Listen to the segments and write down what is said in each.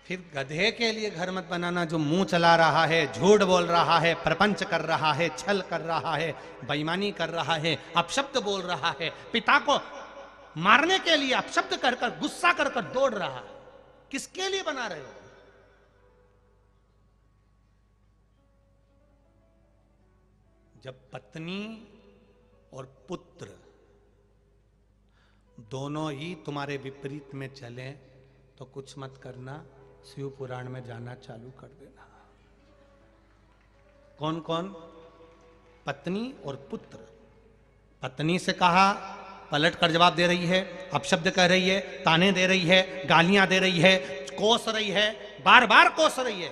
फिर गधे के लिए घर मत बनाना जो मुंह चला रहा है, झूठ बोल रहा है, प्रपंच कर रहा है, छल कर रहा है, बेईमानी कर रहा है, अपशब्द बोल रहा है, पिता को मारने के लिए अपशब्द कर कर, गुस्सा कर कर दौड़ रहा है। किसके लिए बना रहे हो? जब पत्नी और पुत्र दोनों ही तुम्हारे विपरीत में चले तो कुछ मत करना, शिव पुराण में जाना चालू कर देना। कौन कौन? पत्नी और पुत्र। पत्नी से कहा, पलट कर जवाब दे रही है, अपशब्द कह रही है, ताने दे रही है, गालियां दे रही है, कोस रही है, बार बार कोस रही है।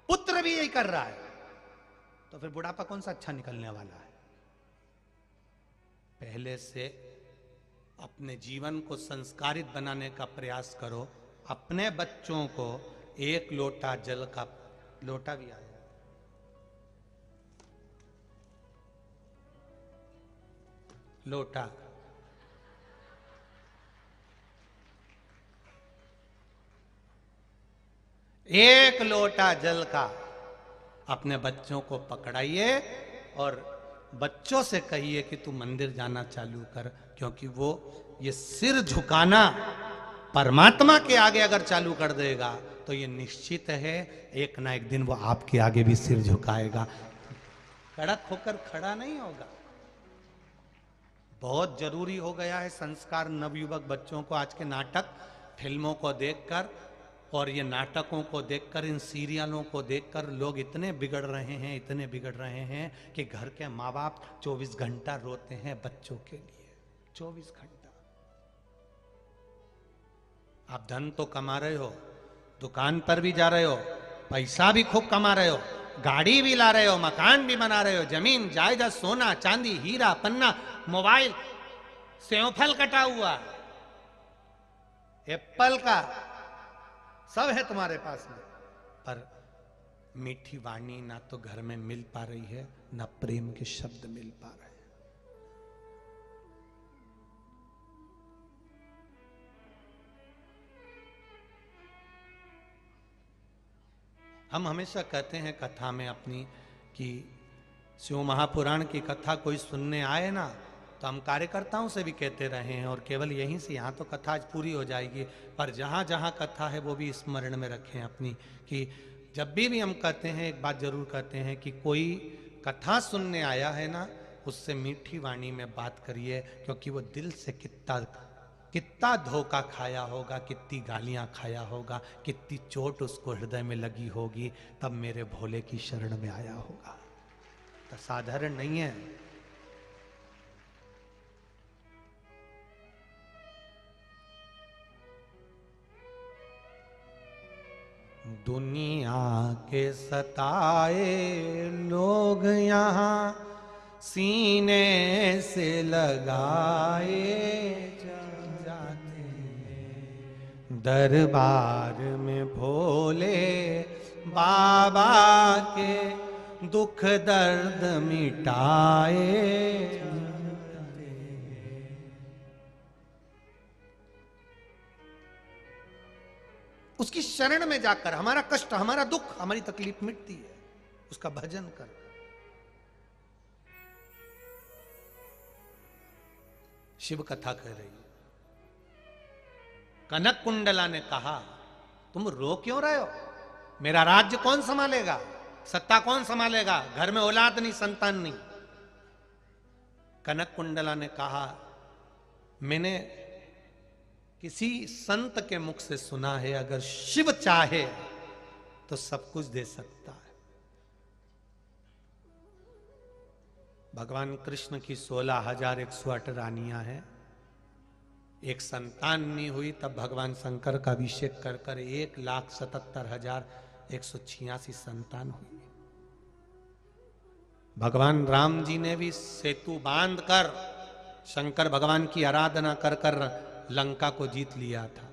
पुत्र भी यही कर रहा है, तो फिर बुढ़ापा कौन सा अच्छा निकलने वाला है? पहले से अपने जीवन को संस्कारित बनाने का प्रयास करो। अपने बच्चों को एक लोटा जल का, लोटा भी आया, लोटा, एक लोटा जल का अपने बच्चों को पकड़ाइए और बच्चों से कहिए कि तू मंदिर जाना चालू कर, क्योंकि वो ये सिर झुकाना परमात्मा के आगे अगर चालू कर देगा तो ये निश्चित है एक ना एक दिन वो आपके आगे भी सिर झुकाएगा, कड़क होकर खड़ा नहीं होगा। बहुत जरूरी हो गया है संस्कार नवयुवक बच्चों को। आज के नाटक फिल्मों को देखकर और ये नाटकों को देखकर, इन सीरियलों को देखकर लोग इतने बिगड़ रहे हैं, इतने बिगड़ रहे हैं कि घर के माँ बाप 24 घंटा रोते हैं बच्चों के लिए। 24 घंटा। आप धन तो कमा रहे हो, दुकान पर भी जा रहे हो, पैसा भी खूब कमा रहे हो, गाड़ी भी ला रहे हो, मकान भी बना रहे हो, जमीन जायदाद, सोना चांदी, हीरा पन्ना, मोबाइल, सेवफल कटा हुआ, एप्पल का, सब है तुम्हारे पास में, पर मीठी वाणी ना तो घर में मिल पा रही है, ना प्रेम के शब्द मिल पा रहे हैं। हम हमेशा कहते हैं कथा में अपनी कि शिव महापुराण की कथा कोई सुनने आए ना, तो हम कार्यकर्ताओं से भी कहते रहे हैं, और केवल यहीं से, यहाँ तो कथा आज पूरी हो जाएगी, पर जहाँ जहाँ कथा है वो भी स्मरण में रखें अपनी, कि जब भी हम कहते हैं एक बात जरूर कहते हैं कि कोई कथा सुनने आया है ना, उससे मीठी वाणी में बात करिए, क्योंकि वो दिल से कितना धोखा खाया होगा, कितनी गालियां खाया होगा, कितनी चोट उसको हृदय में लगी होगी, तब मेरे भोले की शरण में आया होगा। तो साधारण नहीं है। दुनिया के सताए लोग यहाँ सीने से लगाए जाते हैं, दरबार में भोले बाबा के दुख दर्द मिटाए। उसकी शरण में जाकर हमारा कष्ट, हमारा दुख, हमारी तकलीफ मिटती है, उसका भजन कर। शिव कथा कह रही है। कनक कुंडला ने कहा, तुम रो क्यों रहे हो? मेरा राज्य कौन संभालेगा? सत्ता कौन संभालेगा? घर में औलाद नहीं, संतान नहीं। कनक कुंडला ने कहा, मैंने किसी संत के मुख से सुना है, अगर शिव चाहे तो सब कुछ दे सकता है। भगवान कृष्ण की 16,108 रानियां हैं। एक संतान नहीं हुई तब भगवान शंकर का अभिषेक कर कर 1,77,186 संतान हुई। भगवान राम जी ने भी सेतु बांध कर शंकर भगवान की आराधना कर कर लंका को जीत लिया था।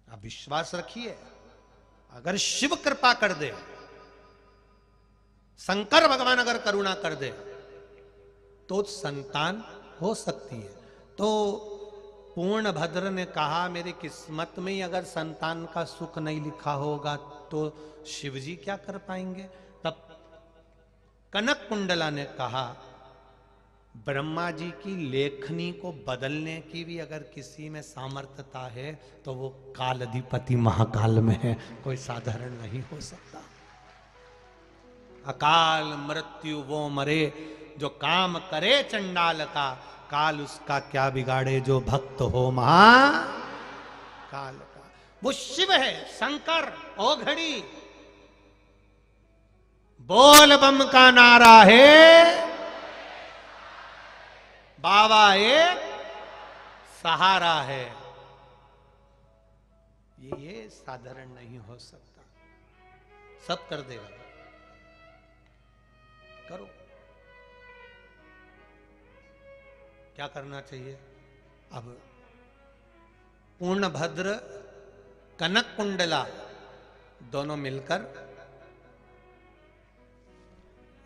आप विश्वास रखिए, अगर शिव कृपा कर दे, शंकर भगवान अगर करुणा कर दे, तो संतान हो सकती है। तो पूर्ण भद्र ने कहा मेरी किस्मत में ही अगर संतान का सुख नहीं लिखा होगा तो शिवजी क्या कर पाएंगे। तब कनक कुंडला ने कहा ब्रह्मा जी की लेखनी को बदलने की भी अगर किसी में सामर्थ्यता है तो वो काल अधिपति महाकाल में है, कोई साधारण नहीं हो सकता। अकाल मृत्यु वो मरे जो काम करे चंडाल का, काल उसका क्या बिगाड़े जो भक्त हो महाकाल का। वो शिव है, शंकर। ओ घड़ी बोल बम का नारा है, बाबा एक सहारा है। ये साधारण नहीं हो सकता, सब कर देगा। करो, क्या करना चाहिए। अब पूर्णभद्र कनक कुंडला दोनों मिलकर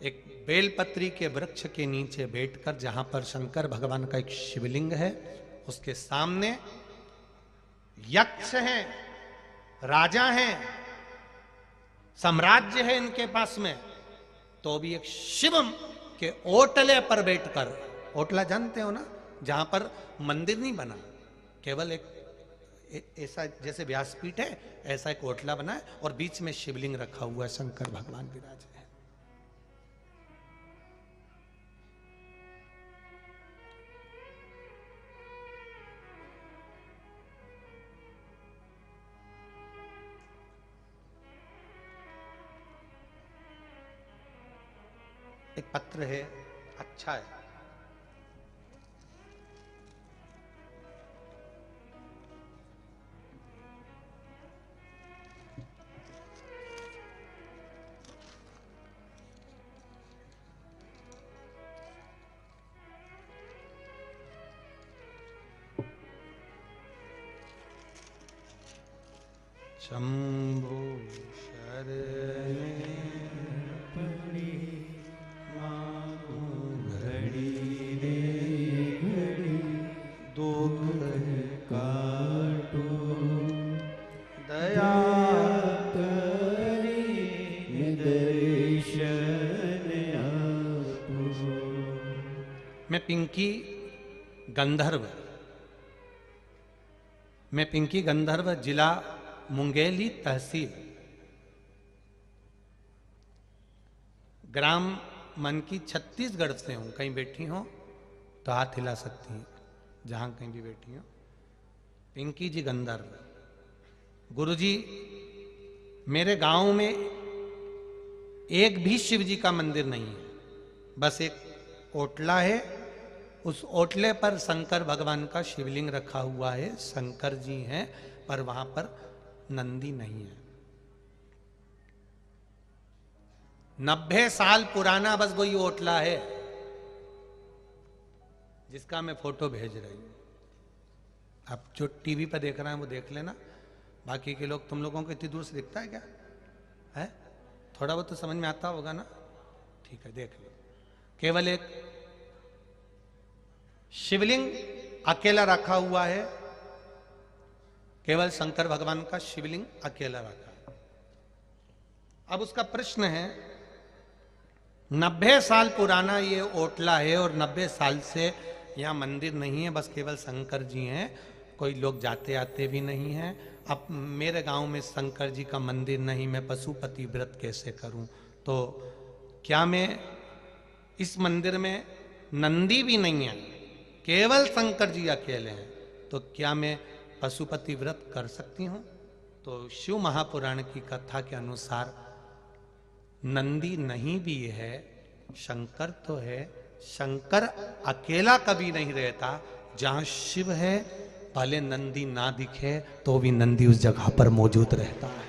एक बेलपत्री के वृक्ष के नीचे बैठकर, जहां पर शंकर भगवान का एक शिवलिंग है, उसके सामने यक्ष हैं, राजा हैं, साम्राज्य है इनके पास में, तो भी एक शिव के ओटले पर बैठकर, ओटला जानते हो ना, जहां पर मंदिर नहीं बना, केवल एक ऐसा जैसे व्यासपीठ है ऐसा एक ओटला बना है और बीच में शिवलिंग रखा हुआ है, शंकर भगवान विराज है। एक पत्र है, अच्छा है। शंभो शरणे पड़ी मानो घड़ी रे घड़ी दुख काटो दया करी दर्शन आपो। मैं पिंकी गंधर्व जिला मुंगेली तहसील, ग्राम मन की छत्तीसगढ़ से हूं। कहीं बैठी हो तो हाथ हिला सकती हैं, जहां कहीं भी बैठी हो। पिंकी जी गंधर्व। गुरुजी, मेरे गांव में एक भी शिव जी का मंदिर नहीं है, बस एक ओटला है, उस ओटले पर शंकर भगवान का शिवलिंग रखा हुआ है, शंकर जी हैं, पर वहां पर नंदी नहीं है। 90 साल पुराना बस वही ओटला है जिसका मैं फोटो भेज रही हूं। आप जो टीवी पर देख रहे हैं वो देख लेना, बाकी के लोग, तुम लोगों को इतनी दूर से दिखता है क्या है? थोड़ा बहुत तो समझ में आता होगा ना, ठीक है, देख लो। केवल एक शिवलिंग अकेला रखा हुआ है, केवल शंकर भगवान का शिवलिंग अकेला रखा है। अब उसका प्रश्न है, 90 साल पुराना ये ओटला है और 90 साल से यहाँ मंदिर नहीं है, बस केवल शंकर जी हैं, कोई लोग जाते आते भी नहीं हैं। अब मेरे गांव में शंकर जी का मंदिर नहीं, मैं पशुपति व्रत कैसे करूं? तो क्या मैं इस मंदिर में नंदी भी नहीं है, केवल शंकर जी अकेले हैं, तो क्या मैं पशुपति व्रत कर सकती हूं? तो शिव महापुराण की कथा के अनुसार नंदी नहीं भी है, शंकर तो है। शंकर अकेला कभी नहीं रहता, जहां शिव है भले नंदी ना दिखे तो भी नंदी उस जगह पर मौजूद रहता है।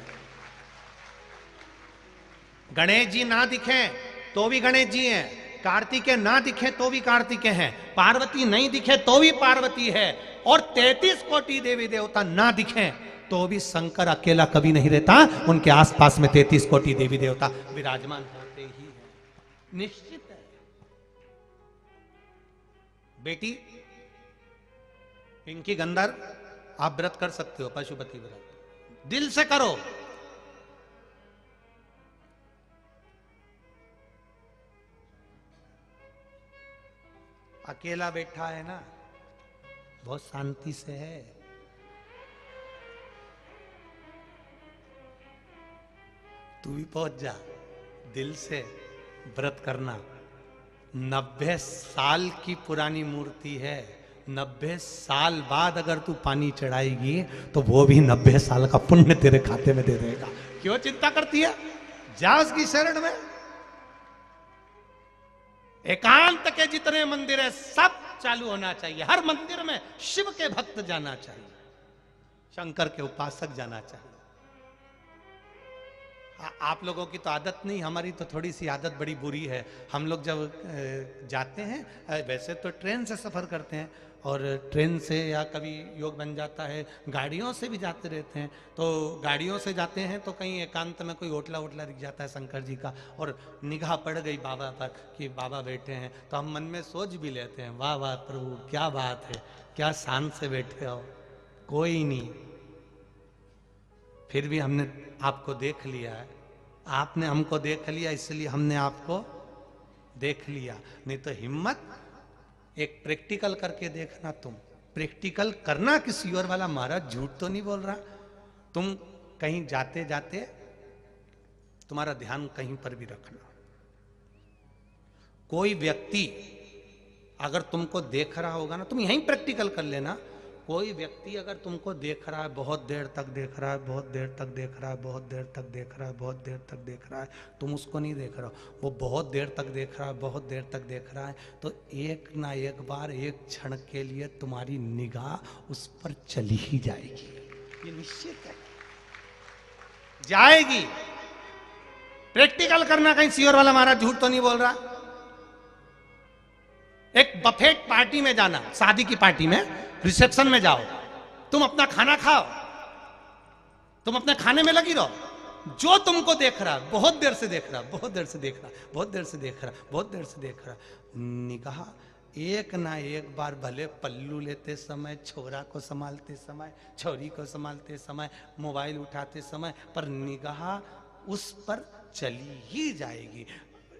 गणेश जी ना दिखे तो भी गणेश जी हैं, कार्तिकेय ना दिखे तो भी कार्तिकेय हैं, पार्वती नहीं दिखे तो भी पार्वती है, और 33 कोटि देवी देवता ना दिखे तो भी शंकर अकेला कभी नहीं रहता, उनके आसपास में 33 कोटि देवी देवता विराजमान होते ही हैं, निश्चित है। बेटी, पिंकी गंधर, आप व्रत कर सकते हो, पशुपति व्रत दिल से करो। अकेला बैठा है ना, बहुत शांति से है। तू भी पहुंच जा, दिल से व्रत करना। 90 साल की पुरानी मूर्ति है, 90 साल बाद अगर तू पानी चढ़ाएगी तो वो भी 90 साल का पुण्य तेरे खाते में दे देगा। क्यों चिंता करती है, जा उसकी शरण में। एकांत के जितने मंदिर है सब चालू होना चाहिए। हर मंदिर में शिव के भक्त जाना चाहिए, शंकर के उपासक जाना चाहिए। आप लोगों की तो आदत नहीं, हमारी तो थोड़ी सी आदत बड़ी बुरी है। हम लोग जब जाते हैं, वैसे तो ट्रेन से सफ़र करते हैं, और ट्रेन से या कभी योग बन जाता है गाड़ियों से भी जाते रहते हैं। तो गाड़ियों से जाते हैं तो कहीं एकांत में कोई होटला वोटला दिख जाता है शंकर जी का, और निगाह पड़ गई बाबा पर कि बाबा बैठे हैं, तो हम मन में सोच भी लेते हैं, वाह वाह प्रभु क्या बात है, क्या शान से बैठे हो, कोई नहीं। फिर भी हमने आपको देख लिया है, आपने हमको देख लिया, इसलिए हमने आपको देख लिया। नहीं तो हिम्मत एक प्रैक्टिकल करके देखना। तुम प्रैक्टिकल करना किसी और वाला, महाराज झूठ तो नहीं बोल रहा। तुम कहीं जाते जाते तुम्हारा ध्यान कहीं पर भी रखना। कोई व्यक्ति अगर तुमको देख रहा होगा ना, तुम यहीं प्रैक्टिकल कर लेना। कोई व्यक्ति अगर तुमको देख रहा है, बहुत देर तक देख रहा है, बहुत देर तक देख रहा है, बहुत देर तक देख रहा है, बहुत देर तक देख रहा है, तुम उसको नहीं देख रहे हो, वो बहुत देर तक देख रहा है, बहुत देर तक देख रहा है, तो एक ना एक बार, एक क्षण के लिए तुम्हारी निगाह उस पर चली ही जाएगी, ये निश्चित है, जाएगी। प्रैक्टिकल करना, कहीं सीओर वाला महाराज झूठ तो नहीं बोल रहा। एक बफेट पार्टी में जाना, शादी की पार्टी में, रिसेप्शन में जाओ, तुम अपना खाना खाओ, तुम अपने खाने में लगी रहो, जो तुमको देख रहा, बहुत देर से देख रहा, बहुत देर से देख रहा, बहुत देर से देख रहा, बहुत देर से देख रहा, निगाह एक ना एक बार, भले पल्लू लेते समय, छोरा को संभालते समय, छोरी को संभालते समय, मोबाइल उठाते समय, पर निगाह उस पर चली ही जाएगी।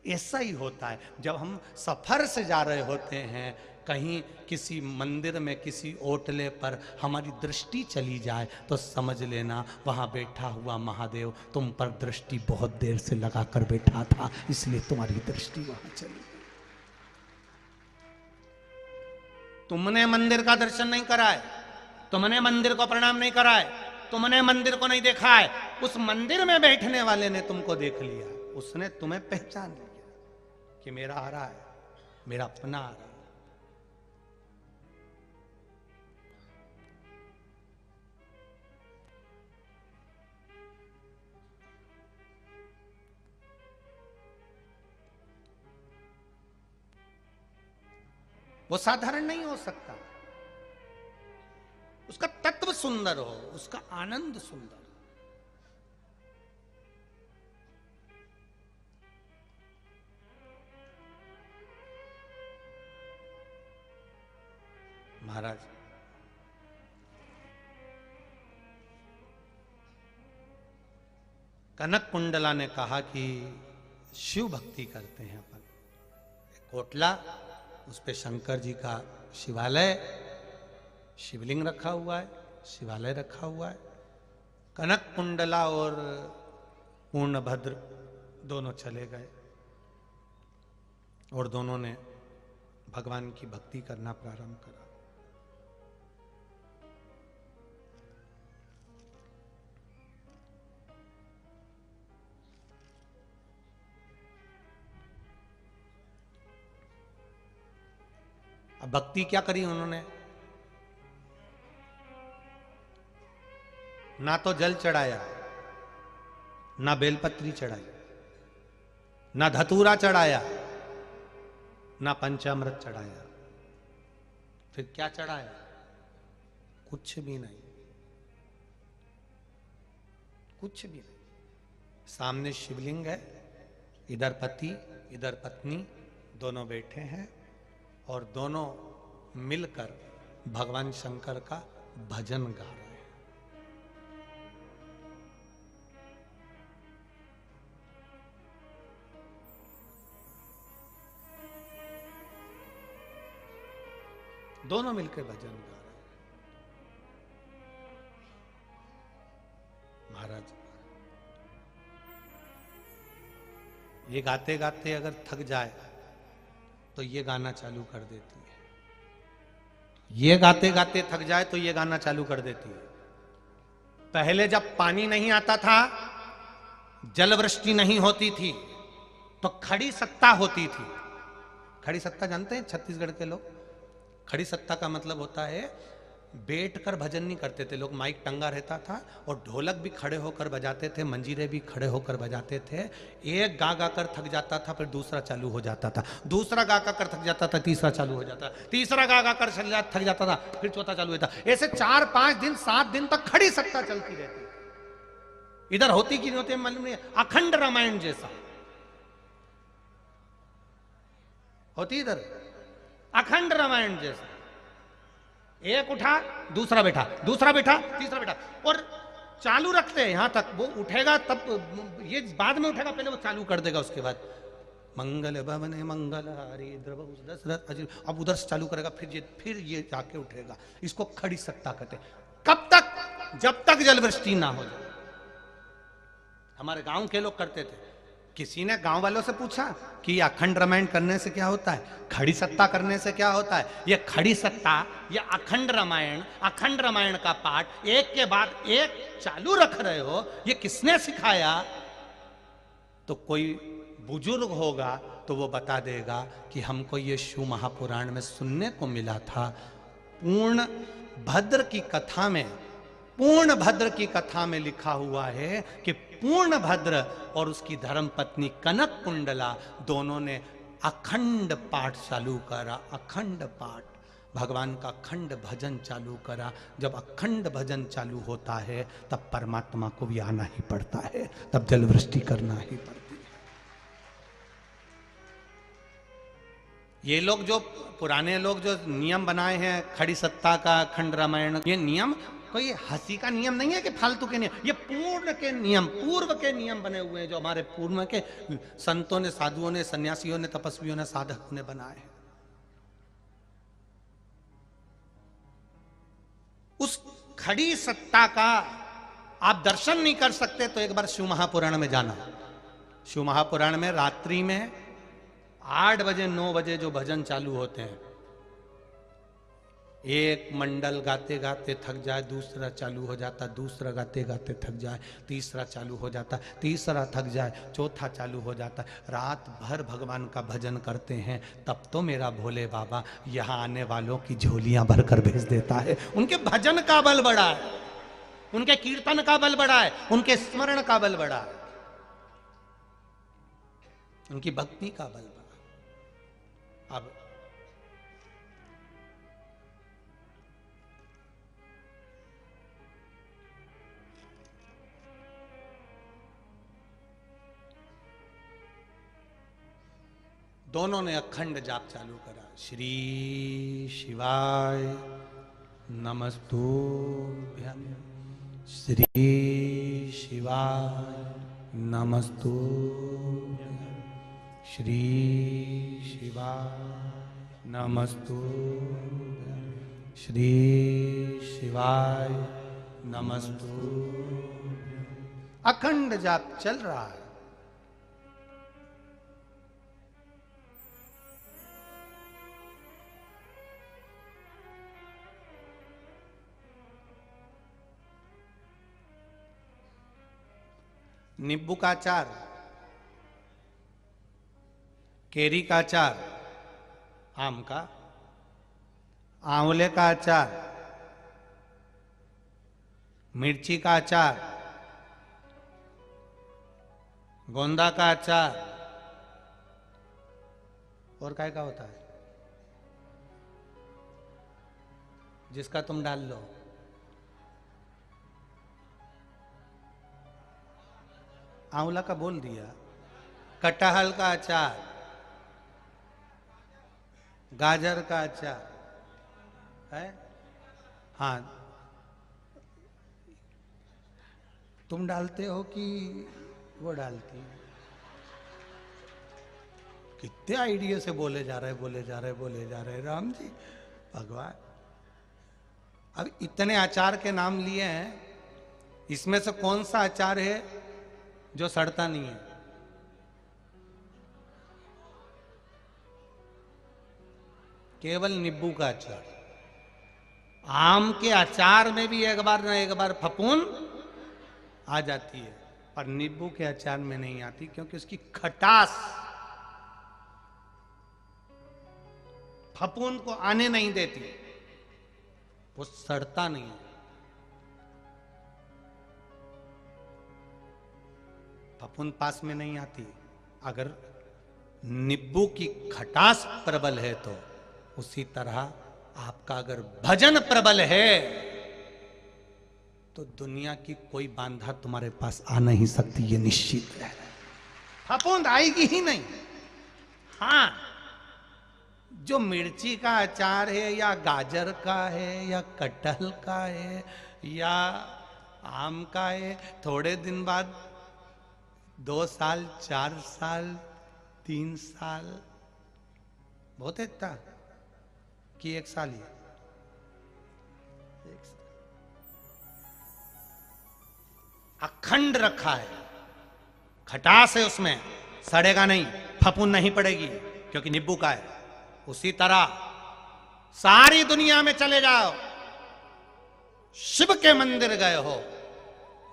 ऐसा ही होता है जब हम सफर से जा रहे होते हैं, कहीं किसी मंदिर में, किसी ओटले पर हमारी दृष्टि चली जाए, तो समझ लेना वहां बैठा हुआ महादेव तुम पर दृष्टि बहुत देर से लगाकर बैठा था, इसलिए तुम्हारी दृष्टि वहां चली। तुमने मंदिर का दर्शन नहीं करा है, तुमने मंदिर को प्रणाम नहीं करा है, तुमने मंदिर को नहीं देखा है, उस मंदिर में बैठने वाले ने तुमको देख लिया, उसने तुम्हें पहचान लिया कि मेरा आ रहा है, मेरा अपना आ रहा है। वो साधारण नहीं हो सकता, उसका तत्व सुंदर हो, उसका आनंद सुंदर। महाराज कनक कुंडला ने कहा कि शिव भक्ति करते हैं अपन, कोटला, उस पे शंकर जी का शिवालय, शिवलिंग रखा हुआ है, शिवालय रखा हुआ है। कनक कुंडला और पूर्णभद्र दोनों चले गए और दोनों ने भगवान की भक्ति करना प्रारंभ करा। अब भक्ति क्या करी उन्होंने, ना तो जल चढ़ाया, ना बेलपत्री चढ़ाई, ना धतूरा चढ़ाया, ना पंचामृत चढ़ाया, फिर क्या चढ़ाया? कुछ भी नहीं, कुछ भी नहीं। सामने शिवलिंग है, इधर पति इधर पत्नी दोनों बैठे हैं, और दोनों मिलकर भगवान शंकर का भजन गा रहे हैं। दोनों मिलकर भजन गा रहे हैं। महाराज ये गाते गाते अगर थक जाए तो ये गाना चालू कर देती है। ये गाते गाते थक जाए तो ये गाना चालू कर देती है। पहले जब पानी नहीं आता था, जल वृष्टि नहीं होती थी, तो खड़ी सत्ता होती थी। खड़ी सत्ता जानते हैं छत्तीसगढ़ के लोग? खड़ी सत्ता का मतलब होता है बैठकर भजन नहीं करते थे लोग, माइक टंगा रहता था और ढोलक भी खड़े होकर बजाते थे, मंजीरे भी खड़े होकर बजाते थे। एक गा गा कर थक जाता था, फिर दूसरा चालू हो जाता था, दूसरा गा गा कर थक जाता था, तीसरा चालू हो जाता, तीसरा गा गा कर थक जाता था, फिर चौथा चालू होता। ऐसे 4-5 दिन 7 दिन तक खड़ी सत्ता चलती रहती। इधर होती कि नहीं होती मालूम नहीं, अखंड रामायण जैसा होती इधर, अखंड रामायण जैसा। एक उठा, दूसरा बैठा, दूसरा बैठा, तीसरा बैठा, और चालू रखते हैं यहां तक वो उठेगा, तब ये बाद में उठेगा, पहले वो चालू कर देगा। उसके बाद मंगल भवने मंगल हारी द्रव दशरथ अजीर, अब उधर से चालू करेगा, फिर ये जाके उठेगा। इसको खड़ी सत्ता कहते। कब तक? जब तक जल वृष्टि ना हो जाए। हमारे गांव के लोग करते थे। किसी ने गांव वालों से पूछा कि अखंड रामायण करने से क्या होता है, खड़ी सत्ता करने से क्या होता है? ये खड़ी सत्ता, ये अखंड रामायण का पाठ एक के बाद एक चालू रख रहे हो, ये किसने सिखाया? तो कोई बुजुर्ग होगा तो वो बता देगा कि हमको ये शिव महापुराण में सुनने को मिला था। पूर्ण भद्र की कथा में लिखा हुआ है कि पूर्ण भद्र और उसकी धर्म पत्नी कनक कुंडला दोनों ने अखंड पाठ चालू करा। अखंड पाठ, भगवान का अखंड भजन चालू करा। जब अखंड भजन चालू होता है तब परमात्मा को भी आना ही पड़ता है, तब जल वृष्टि करना ही पड़ती है। ये लोग जो पुराने लोग जो नियम बनाए हैं खड़ी सत्ता का, अखंड रामायण, ये नियम कोई हंसी का नियम नहीं है कि फालतू के नियम, ये पूर्ण के नियम, पूर्व के नियम बने हुए हैं जो हमारे पूर्व के संतों ने, साधुओं ने, सन्यासियों ने, तपस्वियों ने, साधकों ने बनाए हैं। उस खड़ी सत्ता का आप दर्शन नहीं कर सकते तो एक बार शिव महापुराण में जाना। शिव महापुराण में रात्रि में 8 बजे 9 बजे जो भजन चालू होते हैं, एक मंडल गाते गाते थक जाए, दूसरा चालू हो जाता, दूसरा गाते गाते थक जाए, तीसरा चालू हो जाता, तीसरा थक जाए, चौथा चालू हो जाता। रात भर भगवान का भजन करते हैं, तब तो मेरा भोले बाबा यहाँ आने वालों की झोलियां भरकर भेज देता है। उनके भजन का बल बड़ा है, उनके कीर्तन का बल बड़ा है, उनके स्मरण का बल बड़ा है, उनकी भक्ति का बल बड़ा। अब दोनों ने अखंड जाप चालू करा। श्री शिवाय नमस्तुभ्यं, श्री शिवाय नमस्तुभ्यं, श्री शिवाय नमस्तुभ्यं, श्री शिवाय नमस्तुभ्यं। अखंड जाप चल रहा है। नींबू का अचार, केरी का अचार, आम का, आंवले का अचार, मिर्ची का अचार, गोंदा का अचार, और काय का होता है जिसका तुम डाल लो। आंवला का बोल दिया। कटहल का अचार, गाजर का अचार है, हाँ, तुम डालते हो कि वो डालती है? कितने आइडिया से बोले जा रहे बोले जा रहे बोले जा रहे राम जी भगवान। अब इतने अचार के नाम लिए हैं, इसमें से कौन सा अचार है जो सड़ता नहीं है? केवल नींबू का अचार। आम के अचार में भी एक बार ना एक बार फफूंद आ जाती है, पर नींबू के अचार में नहीं आती, क्योंकि उसकी खटास फफूंद को आने नहीं देती, वो सड़ता नहीं है। फफूंद पास में नहीं आती। अगर नींबू की खटास प्रबल है तो उसी तरह आपका अगर भजन प्रबल है तो दुनिया की कोई बांधा तुम्हारे पास आ नहीं सकती, ये निश्चित है। फफूंद आएगी ही नहीं। हाँ, जो मिर्ची का अचार है या गाजर का है या कटहल का है या आम का है, थोड़े दिन बाद 2 साल 4 साल 3 साल बहुत है इतना कि 1 साल ही, 1 साल अखंड रखा है, खटास है उसमें, सड़ेगा नहीं, फफूंद नहीं पड़ेगी क्योंकि नींबू का है। उसी तरह सारी दुनिया में चले जाओ, शिव के मंदिर गए हो,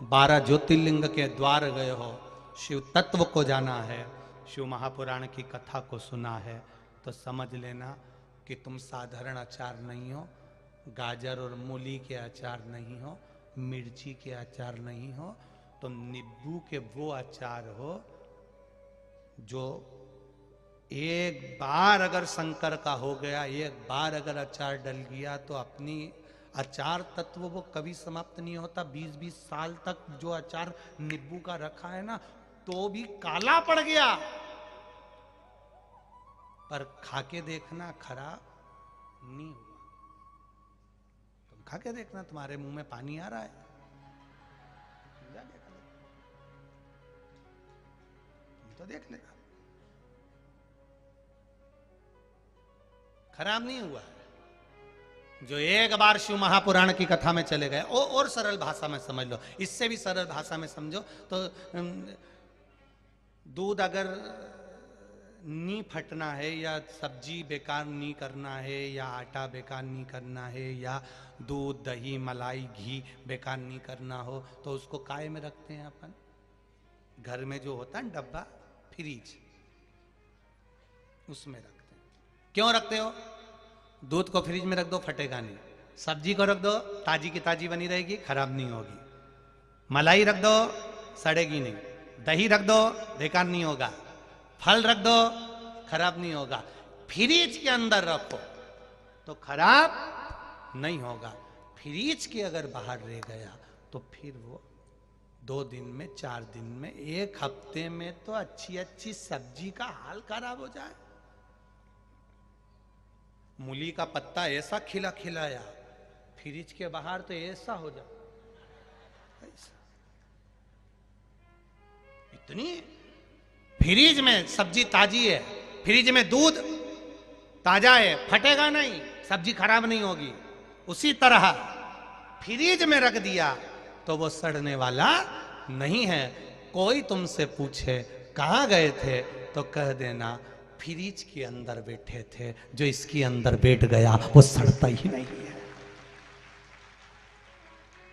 12 ज्योतिर्लिंग के द्वार गए हो, शिव तत्व को जाना है, शिव महापुराण की कथा को सुना है, तो समझ लेना कि तुम साधारण अचार नहीं हो, गाजर और मूली के अचार नहीं हो, मिर्ची के अचार नहीं हो, तो नींबू के वो अचार हो जो एक बार अगर शंकर का हो गया, एक बार अगर अचार डल गया तो अपनी अचार तत्व वो कभी समाप्त नहीं होता। 20-20 साल तक जो अचार नींबू का रखा है ना, तो भी काला पड़ गया, पर खाके देखना खराब नहीं हुआ। तुम खाके देखना, तुम्हारे मुंह में पानी आ रहा है, तुम तो देख लेगा, खराब नहीं हुआ है। जो एक बार शिव महापुराण की कथा में चले गए, और सरल भाषा में समझ लो, इससे भी सरल भाषा में समझो तो दूध अगर नी फटना है, या सब्जी बेकार नहीं करना है, या आटा बेकार नहीं करना है, या दूध दही मलाई घी बेकार नहीं करना हो, तो उसको काय में रखते हैं अपन? घर में जो होता है डब्बा, फ्रिज, उसमें रखते हैं। क्यों रखते हो? दूध को फ्रिज में रख दो, फटेगा नहीं। सब्जी को रख दो, ताजी की ताजी बनी रहेगी, खराब नहीं होगी। मलाई रख दो, सड़ेगी नहीं। दही रख दो, बेकार नहीं होगा। फल रख दो, खराब नहीं होगा। फ्रिज के अंदर रखो तो खराब नहीं होगा। फ्रिज के अगर बाहर रह गया तो फिर वो 2 दिन में, 4 दिन में, 1 हफ्ते में तो अच्छी अच्छी सब्जी का हाल खराब हो जाए। मूली का पत्ता ऐसा खिला खिलाया, फ्रिज के बाहर तो ऐसा हो जाए, इतनी फ्रिज में सब्जी ताजी है, फ्रिज में दूध ताजा है, फटेगा नहीं, सब्जी खराब नहीं होगी। उसी तरह फ्रिज में रख दिया तो वो सड़ने वाला नहीं है। कोई तुमसे पूछे कहां गए थे तो कह देना फ्रिज के अंदर बैठे थे, जो इसके अंदर बैठ गया वो सड़ता ही नहीं है।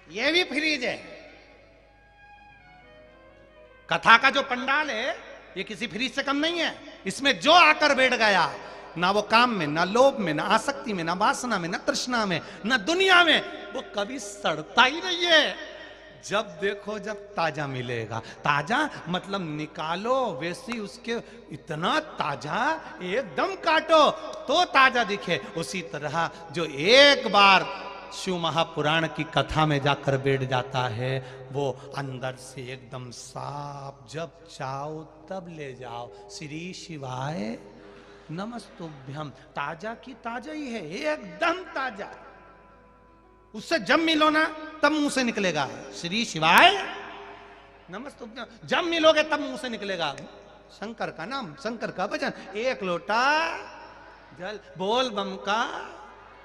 ये भी फ्रिज है। कथा का जो पंडाल है ये किसी फ्रिज से कम नहीं है। इसमें जो आकर बैठ गया, ना वो काम में, ना लोभ में, ना आसक्ति में, ना वासना में, ना तृष्णा में, ना दुनिया में, वो कभी सड़ता ही नहीं है। जब देखो जब ताजा मिलेगा। ताजा मतलब निकालो वैसी उसके इतना ताजा, एकदम काटो तो ताजा दिखे। उसी तरह जो एक बार शिव महापुराण की कथा में जाकर बैठ जाता है, वो अंदर से एकदम साफ, जब चाहो तब ले जाओ। श्री शिवाय नमस्तुभ्यम। ताजा की ताजा ही है, एकदम ताजा। उससे जब मिलो ना तब मुंह से निकलेगा श्री शिवाय नमस्तुभ्यम, जब मिलोगे तब मुंह से निकलेगा शंकर का नाम, शंकर का भजन, एक लोटा जल, बोल बम का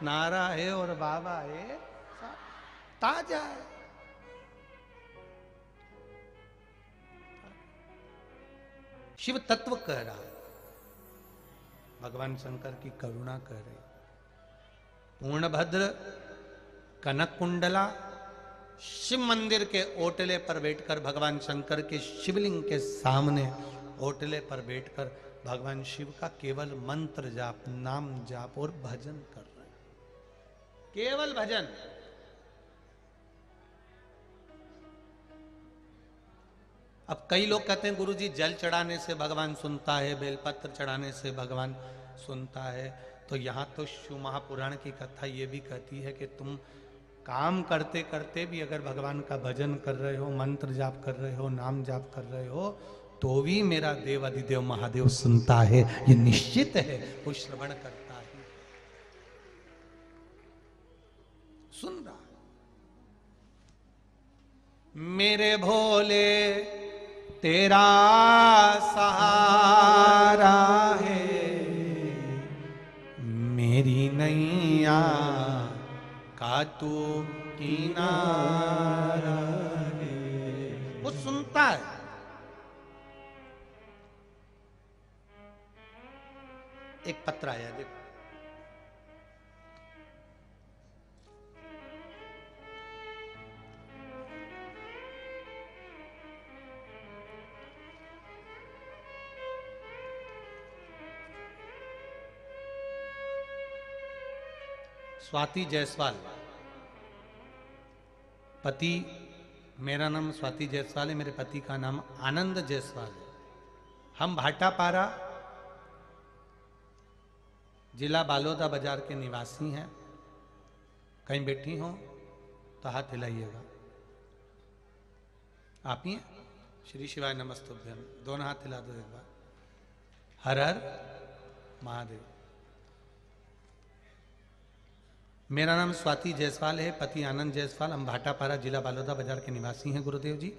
नारा है और बाबा है ताजा है। शिव तत्व कह रहा है, भगवान शंकर की करुणा कर रहे। पूर्णभद्र कनक कुंडला शिव मंदिर के ओटले पर बैठकर भगवान शंकर के शिवलिंग के सामने ओटले पर बैठकर भगवान शिव का केवल मंत्र जाप, नाम जाप और भजन कर रहे हैं, केवल भजन। अब कई लोग कहते हैं गुरुजी जल चढ़ाने से भगवान सुनता है, बेलपत्र चढ़ाने से भगवान सुनता है। तो यहां तो शिव महापुराण की कथा ये भी कहती है कि तुम काम करते करते भी अगर भगवान का भजन कर रहे हो, मंत्र जाप कर रहे हो, नाम जाप कर रहे हो, तो भी मेरा देव अधिदेव महादेव सुनता है, ये निश्चित है, वो श्रवण करता है, सुन रहा है। मेरे भोले तेरा सहारा है, मेरी नैया का तू किनारा है, वो सुनता है। एक पत्र आया देखो, स्वाति जायसवाल, पति, मेरा नाम स्वाति जायसवाल है, मेरे पति का नाम आनंद जायसवाल है। हम भाटापारा जिला बालोदा बाजार के निवासी हैं। कहीं बैठी हो तो हाथ हिलाइएगा। आप ही हैं? श्री शिवाय नमस्तुभ्यम, दोनों हाथ हिला दो एक बार। हर हर महादेव। मेरा नाम स्वाति जायसवाल है, पति आनंद जायसवाल। हम भाटापारा जिला बालोदा बाजार के निवासी हैं गुरुदेव जी।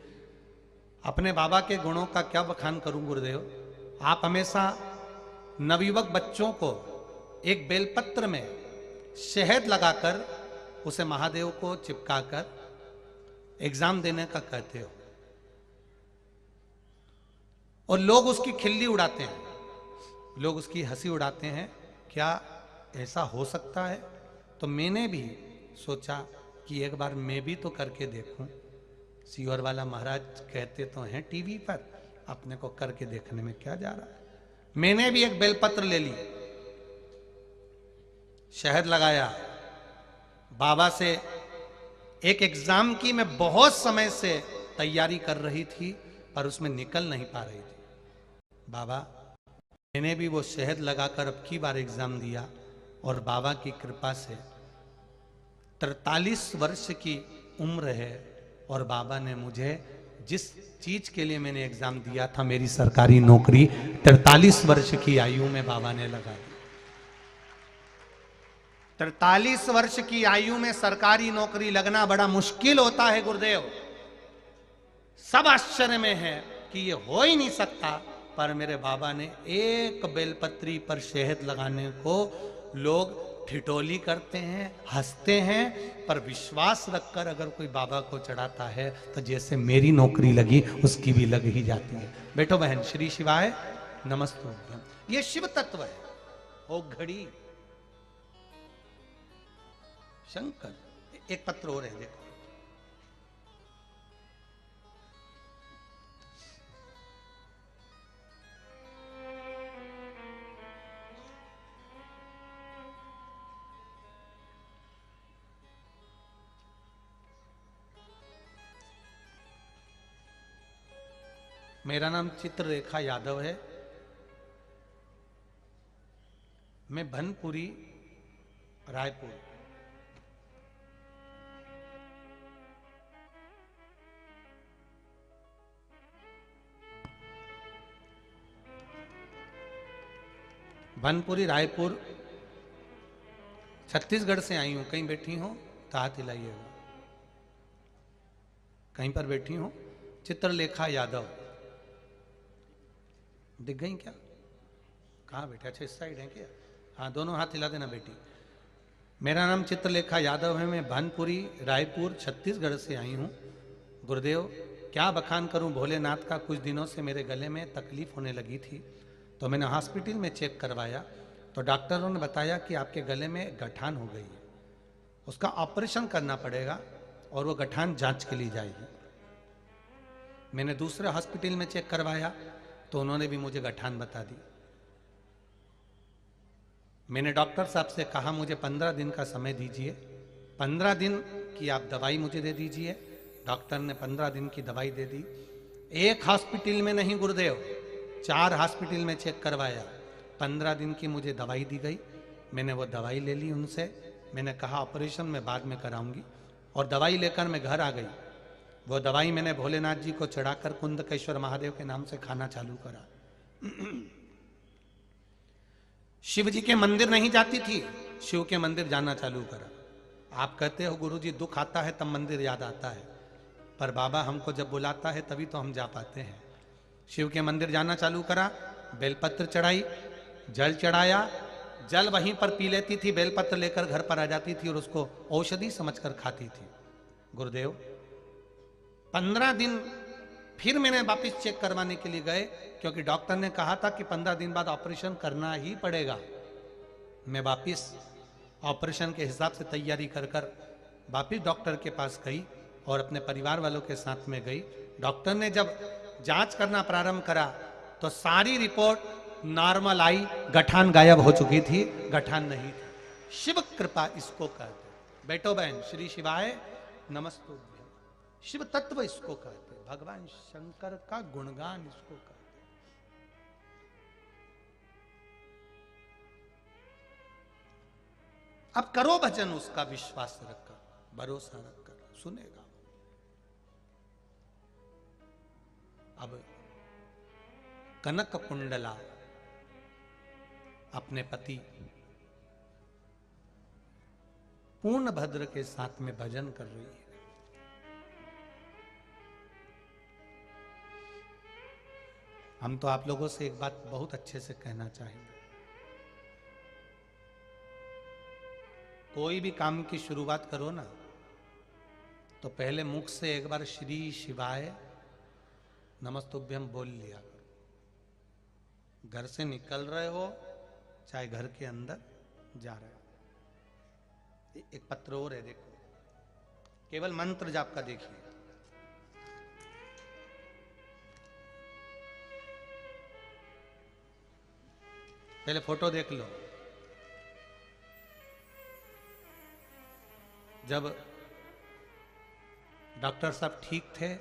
अपने बाबा के गुणों का क्या बखान करूं गुरुदेव। आप हमेशा नवयुवक बच्चों को एक बेलपत्र में शहद लगाकर उसे महादेव को चिपकाकर एग्जाम देने का कहते हो, और लोग उसकी खिल्ली उड़ाते हैं, लोग उसकी हंसी उड़ाते हैं। क्या ऐसा हो सकता है? तो मैंने भी सोचा कि एक बार मैं भी तो करके देखूं। सीवर वाला महाराज कहते तो हैं टीवी पर, अपने को करके देखने में क्या जा रहा है। मैंने भी एक बेलपत्र ले ली, शहद लगाया, बाबा से एक एग्जाम की मैं बहुत समय से तैयारी कर रही थी पर उसमें निकल नहीं पा रही थी। बाबा, मैंने भी वो शहद लगाकर अब की बार एग्जाम दिया और बाबा की कृपा से 43 वर्ष की उम्र है और बाबा ने मुझे जिस चीज के लिए मैंने एग्जाम दिया था, मेरी सरकारी नौकरी 43 वर्ष की आयु में बाबा ने लगा दी। 43 वर्ष की आयु में सरकारी नौकरी लगना बड़ा मुश्किल होता है गुरुदेव। सब आश्चर्य में है कि ये हो ही नहीं सकता, पर मेरे बाबा ने एक बेलपत्री पर शहद लगाने को लोग ठिठोली करते हैं, हंसते हैं, पर विश्वास रखकर अगर कोई बाबा को चढ़ाता है तो जैसे मेरी नौकरी लगी उसकी भी लग ही जाती है। बैठो बहन, श्री शिवाय नमस्तुभ्यम। ये शिव तत्व है। ओ घड़ी शंकर। एक पत्र और है देखो, मेरा नाम चित्ररेखा यादव है। मैं भनपुरी रायपुर। भनपुरी रायपुर छत्तीसगढ़ से आई हूं। कहीं बैठी हो तो हाथ हिलाइएगा। कहीं पर बैठी हो? चित्रलेखा यादव दिख गई क्या? कहाँ बैठे? अच्छा इस साइड है क्या? हाँ दोनों हाथ हिला देना बेटी। मेरा नाम चित्रलेखा यादव है। मैं भानपुरी रायपुर छत्तीसगढ़ से आई हूँ। गुरुदेव क्या बखान करूँ भोलेनाथ का। कुछ दिनों से मेरे गले में तकलीफ होने लगी थी, तो मैंने हॉस्पिटल में चेक करवाया, तो डॉक्टरों ने बताया कि आपके गले में गठान हो गई है, उसका ऑपरेशन करना पड़ेगा और वो गठान जांच के लिए जाएगी। मैंने दूसरे हॉस्पिटल में चेक करवाया तो उन्होंने भी मुझे गठान बता दी। मैंने डॉक्टर साहब से कहा मुझे 15 दिन का समय दीजिए, 15 दिन की आप दवाई मुझे दे दीजिए। डॉक्टर ने 15 दिन की दवाई दे दी। एक हॉस्पिटल में नहीं गुरुदेव, 4 हॉस्पिटल में चेक करवाया, 15 दिन की मुझे दवाई दी गई। मैंने वो दवाई ले ली उनसे। मैंने कहा ऑपरेशन मैं बाद में कराऊंगी, और दवाई लेकर मैं घर आ गई। वो दवाई मैंने भोलेनाथ जी को चढ़ाकर कुंदकेश्वर महादेव के नाम से खाना चालू करा। शिव जी के मंदिर नहीं जाती थी, शिव के मंदिर जाना चालू करा। आप कहते हो गुरुजी दुख आता है तब मंदिर याद आता है, पर बाबा हमको जब बुलाता है तभी तो हम जा पाते हैं। शिव के मंदिर जाना चालू करा, बेलपत्र चढ़ाई, जल चढ़ाया, जल वहीं पर पी लेती थी, बेलपत्र लेकर घर पर आ जाती थी और उसको औषधि समझकर खाती थी। गुरुदेव 15 दिन फिर मैंने वापिस चेक करवाने के लिए गए, क्योंकि डॉक्टर ने कहा था कि 15 दिन बाद ऑपरेशन करना ही पड़ेगा। मैं वापिस ऑपरेशन के हिसाब से तैयारी कर वापिस डॉक्टर के पास गई और अपने परिवार वालों के साथ में गई। डॉक्टर ने जब जांच करना प्रारंभ करा तो सारी रिपोर्ट नॉर्मल आई, गठान गायब हो चुकी थी, गठान नहीं था। शिव कृपा इसको कहते। बैठो बहन, श्री शिवाय नमस्तुभ्यं। शिव तत्व इसको कहते, भगवान शंकर का गुणगान इसको कहते। अब करो भजन उसका, विश्वास रखकर, भरोसा रखकर, सुनेगा। अब कनक कुंडला अपने पति पूर्णभद्र के साथ में भजन कर रही है। हम तो आप लोगों से एक बात बहुत अच्छे से कहना चाहेंगे, कोई भी काम की शुरुआत करो ना, तो पहले मुख से एक बार श्री शिवाय नमस्तुभ्यं बोल लिया करो। घर से निकल रहे हो चाहे घर के अंदर जा रहे हो। एक पत्र और है, देखो, केवल मंत्र जाप का देखिए। पहले फोटो देख लो। जब डॉक्टर साहब ठीक थे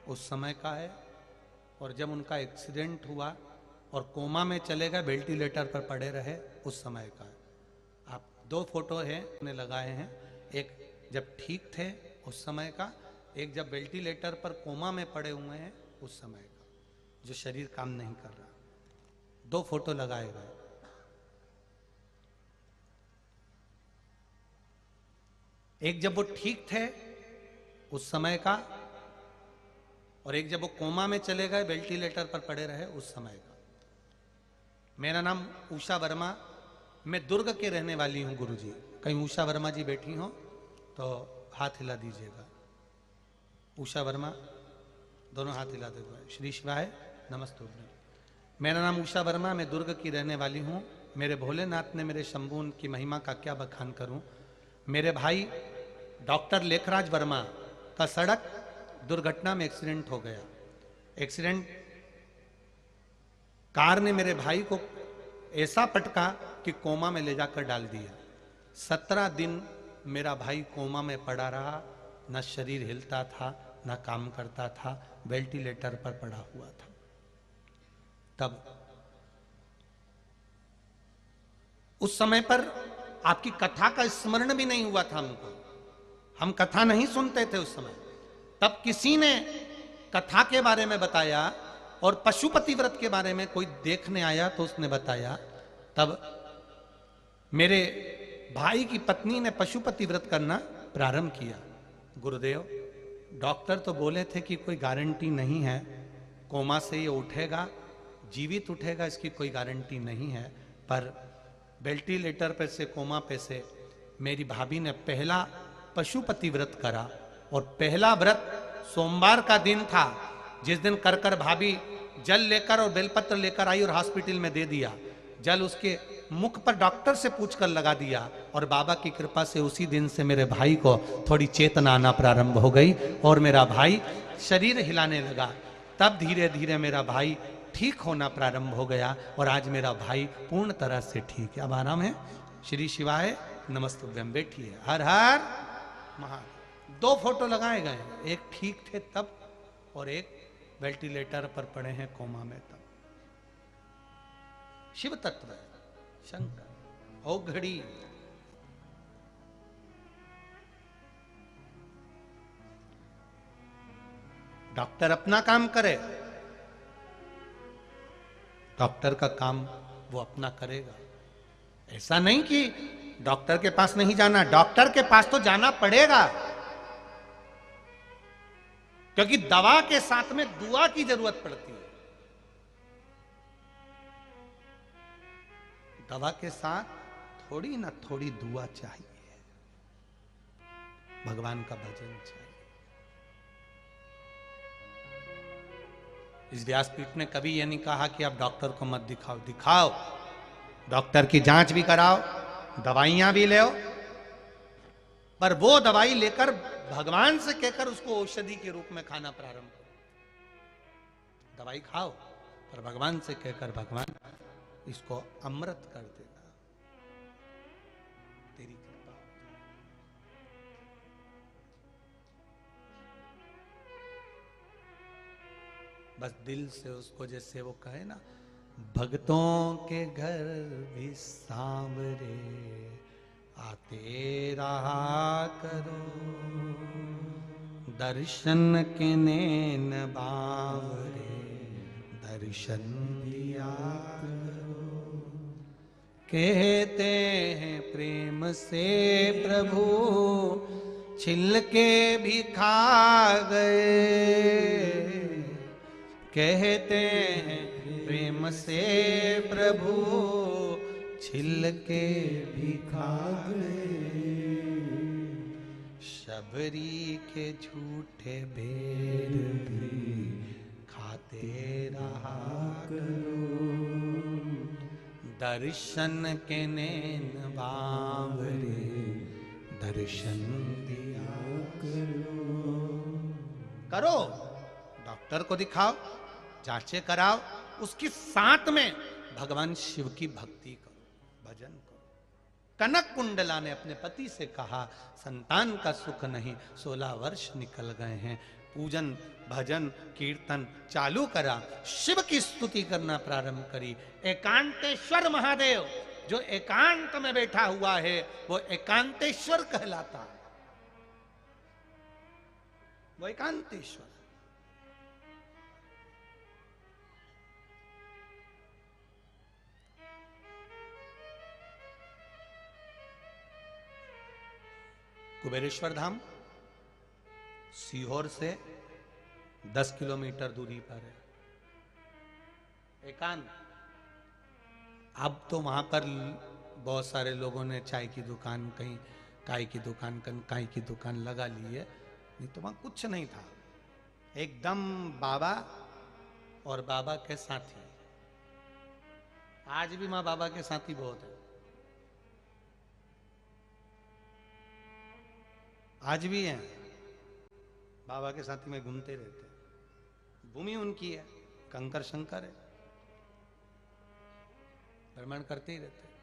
उस समय का है, और जब उनका एक्सीडेंट हुआ और कोमा में चले गए, वेंटिलेटर पर पड़े रहे, उस समय का है। आप 2 फोटो हैं उन्हें लगाए हैं, एक जब ठीक थे उस समय का, एक जब वेंटिलेटर पर कोमा में पड़े हुए हैं उस समय का, जो शरीर काम नहीं कर रहा। 2 फोटो लगाए गए। एक जब वो ठीक थे उस समय का, और एक जब वो कोमा में चले गए, वेंटिलेटर पर पड़े रहे, उस समय का। मेरा नाम उषा वर्मा, मैं दुर्ग के रहने वाली हूं गुरुजी। कहीं उषा वर्मा जी बैठी हो तो हाथ हिला दीजिएगा। उषा वर्मा, दोनों हाथ हिला देगा। श्री शिवाय नमस्तुभ्यं। मेरा नाम उषा वर्मा, मैं दुर्ग की रहने वाली हूं। मेरे भोलेनाथ ने मेरे शंभू की महिमा का क्या बखान करूं। मेरे भाई डॉक्टर लेखराज वर्मा का सड़क दुर्घटना में एक्सीडेंट हो गया। एक्सीडेंट, कार ने मेरे भाई को ऐसा पटका कि कोमा में ले जाकर डाल दिया। 17 दिन मेरा भाई कोमा में पड़ा रहा, न शरीर हिलता था, न काम करता था, वेंटिलेटर पर पड़ा हुआ था। तब उस समय पर आपकी कथा का स्मरण भी नहीं हुआ था हमको, हम कथा नहीं सुनते थे उस समय। तब किसी ने कथा के बारे में बताया और पशुपति व्रत के बारे में कोई देखने आया तो उसने बताया। तब मेरे भाई की पत्नी ने पशुपति व्रत करना प्रारंभ किया। गुरुदेव, डॉक्टर तो बोले थे कि कोई गारंटी नहीं है, कोमा से ये उठेगा, जीवित उठेगा, इसकी कोई गारंटी नहीं है, पर वेंटिलेटर पे से, कोमा पे से मेरी भाभी ने पहला पशुपति व्रत करा, और पहला व्रत सोमवार का दिन था, जिस दिन कर भाभी जल लेकर और बेलपत्र लेकर आई और हॉस्पिटल में दे दिया। जल उसके मुख पर डॉक्टर से पूछकर लगा दिया, और बाबा की कृपा से उसी दिन से मेरे भाई को थोड़ी चेतना आना प्रारंभ हो गई और मेरा भाई शरीर हिलाने लगा। तब धीरे धीरे मेरा भाई ठीक होना प्रारंभ हो गया, और आज मेरा भाई पूर्ण तरह से ठीक है। अब आराम है। श्री शिवाय नमस्तुभ्यम। बैठिए। हर हर महादेव। 2 फोटो लगाए गए हैं, एक ठीक थे तब और एक वेंटिलेटर पर पड़े हैं कोमा में तब। शिव तत्व है, शंकर। ओ घड़ी डॉक्टर अपना काम करे, डॉक्टर का काम वो अपना करेगा। ऐसा नहीं कि डॉक्टर के पास नहीं जाना, डॉक्टर के पास तो जाना पड़ेगा, क्योंकि दवा के साथ में दुआ की जरूरत पड़ती है। दवा के साथ थोड़ी ना थोड़ी दुआ चाहिए, भगवान का भजन चाहिए। इस व्यासपीठ ने कभी यह नहीं कहा कि आप डॉक्टर को मत दिखाओ, दिखाओ, डॉक्टर की जांच भी कराओ, दवाइयां भी ले, पर वो दवाई लेकर भगवान से कहकर उसको औषधि के रूप में खाना प्रारंभ करो। दवाई खाओ, पर भगवान से कहकर, भगवान इसको अमृत कर देना, तेरी कृपा। बस दिल से उसको, जैसे वो कहे ना, भक्तों के घर भी सांवरे आते रहा करो, दर्शन के नैन बावरे दर्शन दिया करो। कहते हैं प्रेम से प्रभु छिल के भी खा गए, कहते हैं प्रेम से प्रभु छिल के भी खा गए, शबरी के झूठे बेर भी खाते रहा करो, दर्शन के नैन बावरे दर्शन दिया करो। डॉक्टर को दिखाओ, जांचें कराओ, उसके साथ में भगवान शिव की भक्ति करो, भजन करो। कनक कुंडला ने अपने पति से कहा, संतान का सुख नहीं, 16 वर्ष निकल गए हैं, पूजन भजन कीर्तन चालू करा, शिव की स्तुति करना प्रारंभ करी। एकांतेश्वर महादेव जो एकांत में बैठा हुआ है, वो एकांतेश्वर कहलाता है, वो एकांतेश्वर। कुबेरेश्वर धाम सीहोर से 10 किलोमीटर दूरी पर है, एकांत। अब तो वहां पर बहुत सारे लोगों ने चाय की दुकान, कहीं काय की दुकान, कहीं काय की दुकान लगा ली है, नहीं तो वहां कुछ नहीं था, एकदम बाबा और बाबा के साथी। आज भी मां बाबा के साथी बहुत है, आज भी हैं, बाबा के साथी में घूमते रहते हैं। भूमि उनकी है, कंकर शंकर है, भ्रमण करते ही रहते हैं।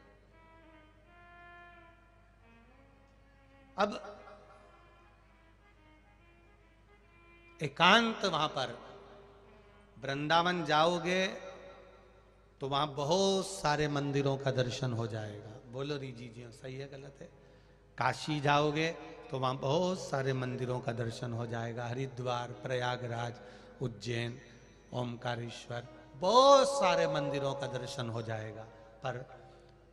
अब एकांत वहां पर वृंदावन जाओगे तो वहां बहुत सारे मंदिरों का दर्शन हो जाएगा। बोलो रीजी जी, सही है गलत है? काशी जाओगे तो वहां बहुत सारे मंदिरों का दर्शन हो जाएगा, हरिद्वार, प्रयागराज, उज्जैन, ओमकारेश्वर, बहुत सारे मंदिरों का दर्शन हो जाएगा। पर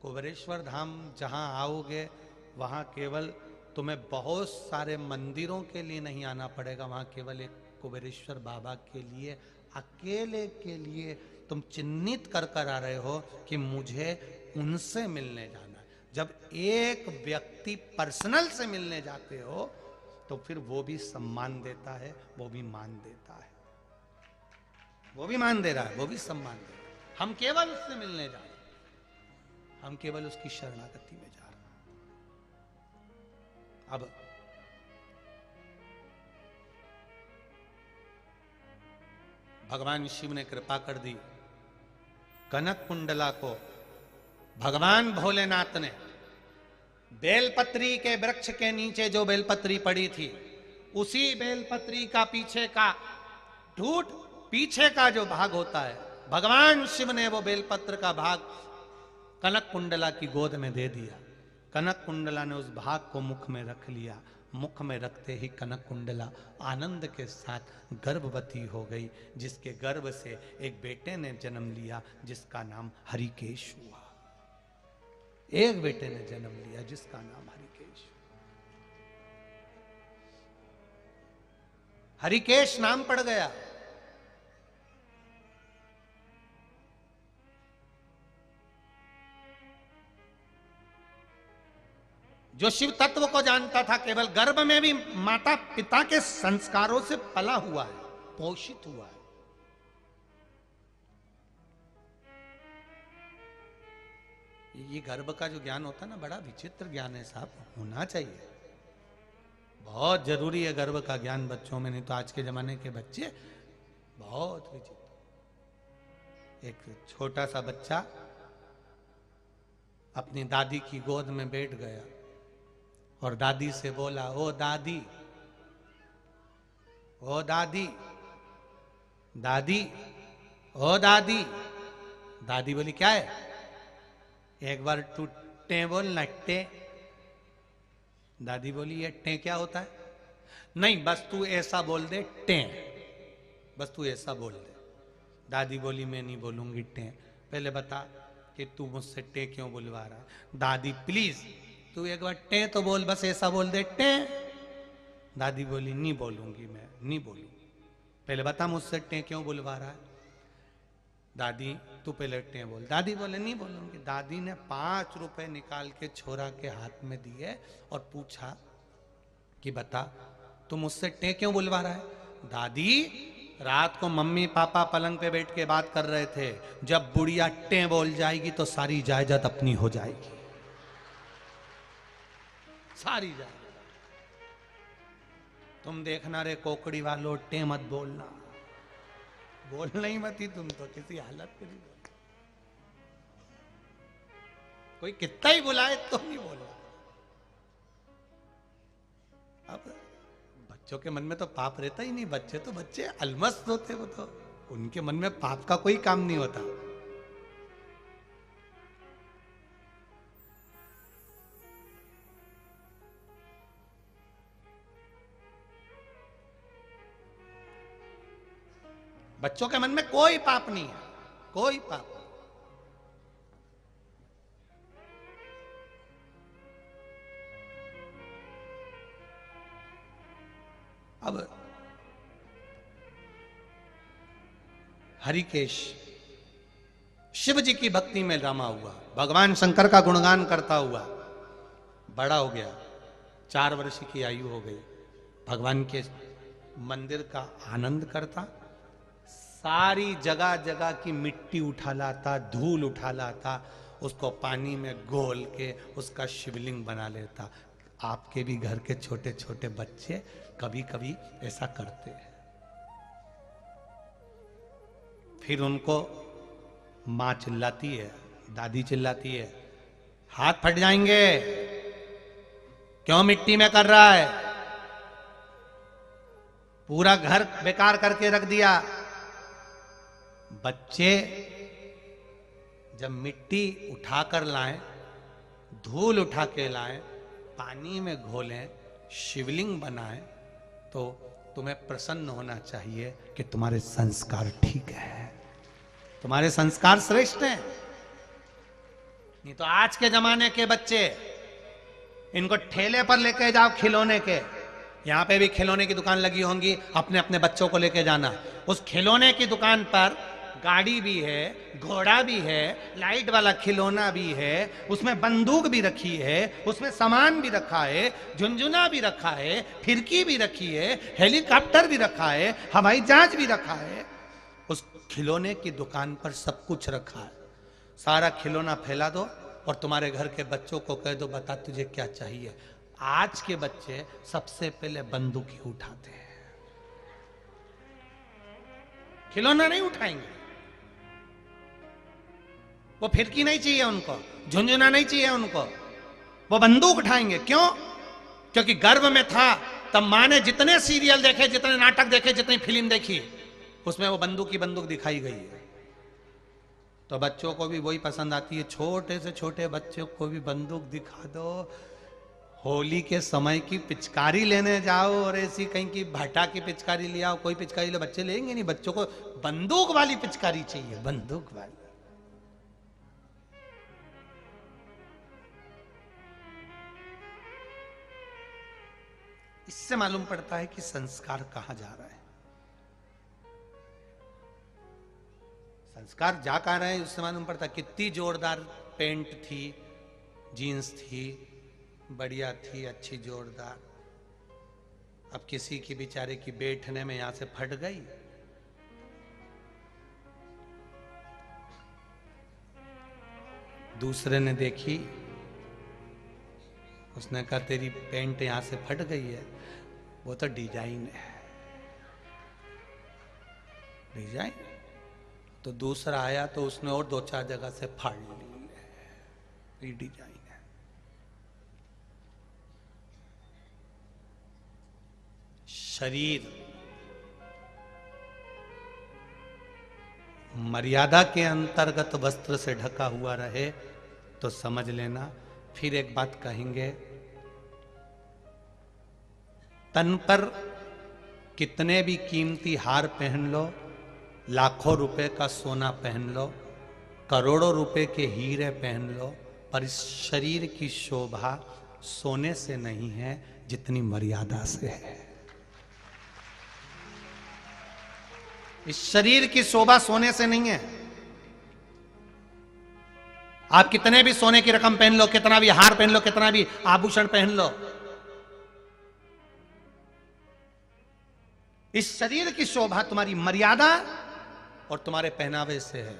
कुबेरेश्वर धाम जहां आओगे वहां केवल तुम्हें बहुत सारे मंदिरों के लिए नहीं आना पड़ेगा, वहां केवल एक कुबेरेश्वर बाबा के लिए, अकेले के लिए तुम चिन्हित कर कर आ रहे हो कि मुझे उनसे मिलने जाना है। जब एक व्यक्ति पर्सनल से मिलने जाते हो तो फिर वो भी सम्मान देता है, वो भी मान देता है, वो भी मान दे रहा है, वो भी सम्मान दे रहा है। हम केवल उससे मिलने जा रहे हैं, हम केवल उसकी शरणागति में जा रहे हैं। अब भगवान शिव ने कृपा कर दी, कनक कुंडला को भगवान भोलेनाथ ने बेलपत्री के वृक्ष के नीचे जो बेलपत्री पड़ी थी, उसी बेलपत्री का पीछे का ढूंढ, पीछे का जो भाग होता है, भगवान शिव ने वो बेलपत्र का भाग कनक कुंडला की गोद में दे दिया। कनक कुंडला ने उस भाग को मुख में रख लिया। मुख में रखते ही कनक कुंडला आनंद के साथ गर्भवती हो गई, जिसके गर्भ से एक बेटे ने जन्म लिया जिसका नाम हरिकेश हुआ। एक बेटे ने जन्म लिया जिसका नाम हरिकेश। हरिकेश नाम पड़ गया। जो शिव तत्व को जानता था, केवल गर्भ में भी माता पिता के संस्कारों से पला हुआ है, पोषित हुआ है। ये गर्भ का जो ज्ञान होता है ना, बड़ा विचित्र ज्ञान है साहब, होना चाहिए, बहुत जरूरी है गर्भ का ज्ञान बच्चों में, नहीं तो आज के जमाने के बच्चे बहुत विचित्र। एक छोटा सा बच्चा अपनी दादी की गोद में बैठ गया और दादी से बोला, ओ दादी, ओ दादी, दादी, ओ दादी। दादी बोली क्या है? एक बार तू टे बोल ना, टे। दादी बोली ये टे क्या होता है? नहीं, बस तू ऐसा बोल दे, टे, बस तू ऐसा बोल दे। दादी बोली मैं नहीं बोलूंगी टे, पहले बता कि तू मुझसे टे क्यों बुलवा रहा है। दादी प्लीज तू एक बार टे तो बोल, बस ऐसा बोल दे, टे। दादी बोली नहीं बोलूंगी, मैं नहीं बोलूंगी, पहले बता मुझसे टे क्यों बुलवा रहा है। दादी तू पहले टे बोल। दादी बोले नहीं बोलूंगी। दादी ने 5 रुपए निकाल के छोरा के हाथ में दिए और पूछा कि बता तू मुझसे टे क्यों बुलवा रहा है। दादी रात को मम्मी पापा पलंग पे बैठ के बात कर रहे थे, जब बुढ़िया टे बोल जाएगी तो सारी जायदाद अपनी हो जाएगी, सारी जायदाद। तुम देखना रे कोकड़ी वालों, टे मत बोलना, बोलना ही मत ही तुम तो किसी हालत में नहीं बोलना। कोई कितना ही बुलाए तो नहीं बोलना। अब बच्चों के मन में तो पाप रहता ही नहीं, बच्चे तो बच्चे अलमस्त होते, वो तो उनके मन में पाप का कोई काम नहीं होता। बच्चों के मन में कोई पाप नहीं है, कोई पाप। अब हरिकेश शिव जी की भक्ति में रमा हुआ, भगवान शंकर का गुणगान करता हुआ बड़ा हो गया। 4 वर्ष की आयु हो गई। भगवान के मंदिर का आनंद करता, सारी जगह जगह की मिट्टी उठा लाता, धूल उठा लाता, उसको पानी में घोल के उसका शिवलिंग बना लेता। आपके भी घर के छोटे छोटे बच्चे कभी कभी ऐसा करते हैं। फिर उनको माँ चिल्लाती है, दादी चिल्लाती है, हाथ फट जाएंगे, क्यों मिट्टी में कर रहा है, पूरा घर बेकार करके रख दिया। बच्चे जब मिट्टी उठाकर लाएं, धूल उठा के लाएं, पानी में घोलें, शिवलिंग बनाएं, तो तुम्हें प्रसन्न होना चाहिए कि तुम्हारे संस्कार ठीक है, तुम्हारे संस्कार श्रेष्ठ हैं। नहीं तो आज के जमाने के बच्चे इनको ठेले पर लेके जाओ खिलौने के, यहां पे भी खिलौने की दुकान लगी होंगी, अपने अपने बच्चों को लेके जाना। उस खिलौने की दुकान पर गाड़ी भी है, घोड़ा भी है, लाइट वाला खिलौना भी है, उसमें बंदूक भी रखी है, उसमें सामान भी रखा है, झुनझुना भी रखा है, फिरकी भी रखी है, हेलीकॉप्टर भी रखा है, हवाई जहाज भी रखा है। उस खिलौने की दुकान पर सब कुछ रखा है। सारा खिलौना फैला दो और तुम्हारे घर के बच्चों को कह दो बता तुझे क्या चाहिए। आज के बच्चे सबसे पहले बंदूक ही उठाते हैं, खिलौना नहीं उठाएंगे। वो फिरकी नहीं चाहिए उनको, झुंझुना नहीं चाहिए उनको, वो बंदूक उठाएंगे। क्यों? क्योंकि गर्भ में था तब मां ने जितने सीरियल देखे, जितने नाटक देखे, जितनी फिल्म देखी, उसमें वो बंदूक की बंदूक दिखाई गई है। तो बच्चों को भी वही पसंद आती है। छोटे से छोटे बच्चों को भी बंदूक दिखा दो। होली के समय की पिचकारी लेने जाओ और ऐसी कहीं की भाटा की पिचकारी ले आओ, कोई पिचकारी ले, बच्चे लेंगे नहीं। बच्चों को बंदूक वाली पिचकारी चाहिए, बंदूक वाली। इससे मालूम पड़ता है कि संस्कार कहां जा रहा है। संस्कार जा कहां रहे हैं उससे मालूम पड़ता है। कितनी जोरदार पेंट थी, जीन्स थी, बढ़िया थी, अच्छी जोरदार, अब किसी की बेचारे की बैठने में यहां से फट गई। दूसरे ने देखी, उसने कहा तेरी पेंट यहां से फट गई है। वो तो डिजाइन है, डिजाइन। तो दूसरा आया तो उसने और 2-4 जगह से फाड़ ली, डिजाइन है। शरीर मर्यादा के अंतर्गत वस्त्र से ढका हुआ रहे तो समझ लेना। फिर एक बात कहेंगे, तन पर कितने भी कीमती हार पहन लो, लाखों रुपए का सोना पहन लो, करोड़ों रुपए के हीरे पहन लो, पर इस शरीर की शोभा सोने से नहीं है जितनी मर्यादा से है। इस शरीर की शोभा सोने से नहीं है। आप कितने भी सोने की रकम पहन लो, कितना भी हार पहन लो, कितना भी आभूषण पहन लो, इस शरीर की शोभा तुम्हारी मर्यादा और तुम्हारे पहनावे से है।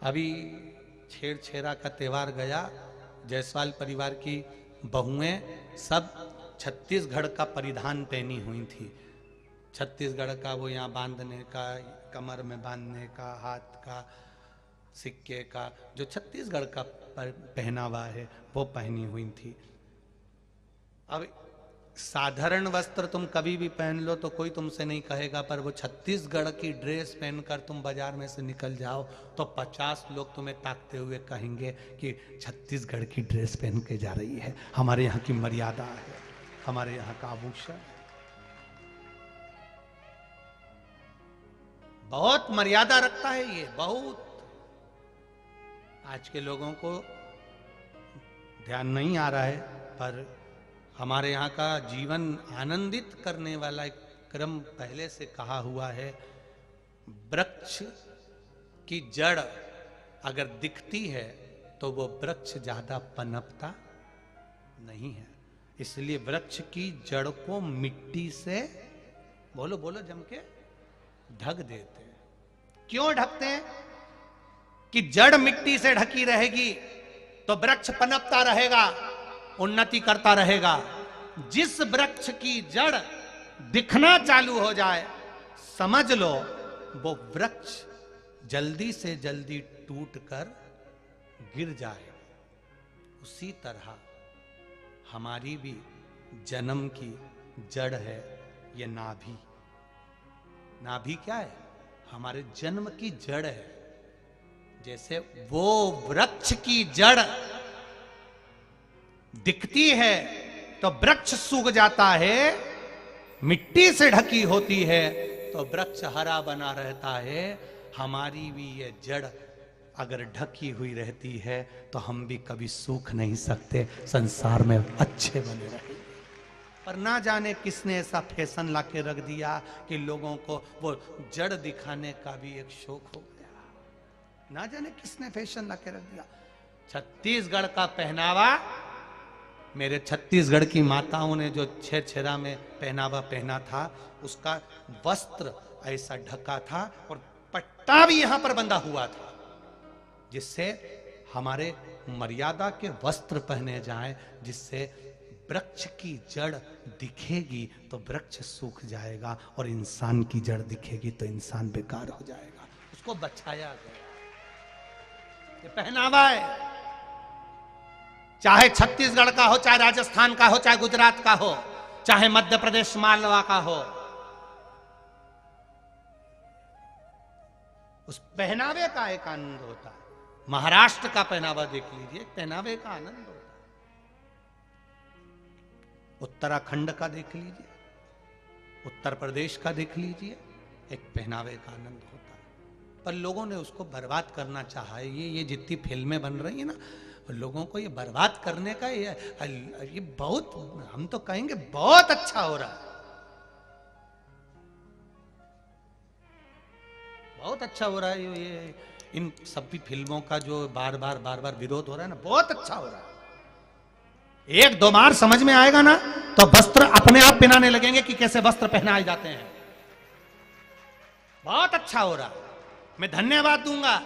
अभी छेरछेरा का त्योहार गया, जायसवाल परिवार की बहुएं सब छत्तीसगढ़ का परिधान पहनी हुई थी। छत्तीसगढ़ का वो यहाँ बांधने का, कमर में बांधने का, हाथ का, सिक्के का, जो छत्तीसगढ़ का पहनावा है वो पहनी हुई थी। अब साधारण वस्त्र तुम कभी भी पहन लो तो कोई तुमसे नहीं कहेगा, पर वो छत्तीसगढ़ की ड्रेस पहनकर तुम बाजार में से निकल जाओ तो 50 लोग तुम्हें ताकते हुए कहेंगे कि छत्तीसगढ़ की ड्रेस पहन के जा रही है। हमारे यहाँ की मर्यादा है, हमारे यहाँ का आभूषण। बहुत मर्यादा रखता है ये, बहुत। आज के लोगों को ध्यान नहीं आ रहा है, पर हमारे यहाँ का जीवन आनंदित करने वाला एक क्रम पहले से कहा हुआ है। वृक्ष की जड़ अगर दिखती है तो वो वृक्ष ज्यादा पनपता नहीं है, इसलिए वृक्ष की जड़ को मिट्टी से, बोलो बोलो जम के, ढक देते हैं। क्यों ढकते हैं? कि जड़ मिट्टी से ढकी रहेगी तो वृक्ष पनपता रहेगा, उन्नति करता रहेगा। जिस वृक्ष की जड़ दिखना चालू हो जाए, समझ लो वो वृक्ष जल्दी से जल्दी टूटकर गिर जाए। उसी तरह हमारी भी जन्म की जड़ है ये नाभि। नाभि क्या है? हमारे जन्म की जड़ है। जैसे वो वृक्ष की जड़ दिखती है तो वृक्ष सूख जाता है, मिट्टी से ढकी होती है तो वृक्ष हरा बना रहता है। हमारी भी ये जड़ अगर ढकी हुई रहती है तो हम भी कभी सूख नहीं सकते, संसार में अच्छे बने रहेंगे। पर ना जाने किसने ऐसा फैशन लाके रख दिया कि लोगों को वो जड़ दिखाने का भी एक शौक हो गया। ना जाने किसने फैशन लाके रख दिया। छत्तीसगढ़ का पहनावा, मेरे छत्तीसगढ़ की माताओं ने जो छेरा में पहनावा पहना था, उसका वस्त्र ऐसा ढका था और पट्टा भी यहां पर बंधा हुआ था, जिससे हमारे मर्यादा के वस्त्र पहने जाएं, जिससे वृक्ष की जड़ दिखेगी तो वृक्ष सूख जाएगा और इंसान की जड़ दिखेगी तो इंसान बेकार हो जाएगा। उसको बचाया गया, ये पहनावा है। चाहे छत्तीसगढ़ का हो, चाहे राजस्थान का हो, चाहे गुजरात का हो, चाहे मध्य प्रदेश मालवा का हो, उस पहनावे का एक आनंद होता है। महाराष्ट्र का पहनावा देख लीजिए, पहनावे का आनंद होता है। उत्तराखंड का देख लीजिए, उत्तर प्रदेश का देख लीजिए, एक पहनावे का आनंद होता है। पर लोगों ने उसको बर्बाद करना चाहा है। ये जितनी फिल्में बन रही है ना, लोगों को ये बर्बाद करने का ये बहुत, हम तो कहेंगे बहुत अच्छा हो रहा है, बहुत अच्छा हो रहा है। ये इन सभी फिल्मों का जो बार बार विरोध हो रहा है ना, बहुत अच्छा हो रहा है। एक दो बार समझ में आएगा ना तो वस्त्र अपने आप पहनाने लगेंगे कि कैसे वस्त्र पहनाए जाते हैं। बहुत अच्छा हो रहा है। मैं धन्यवाद दूंगा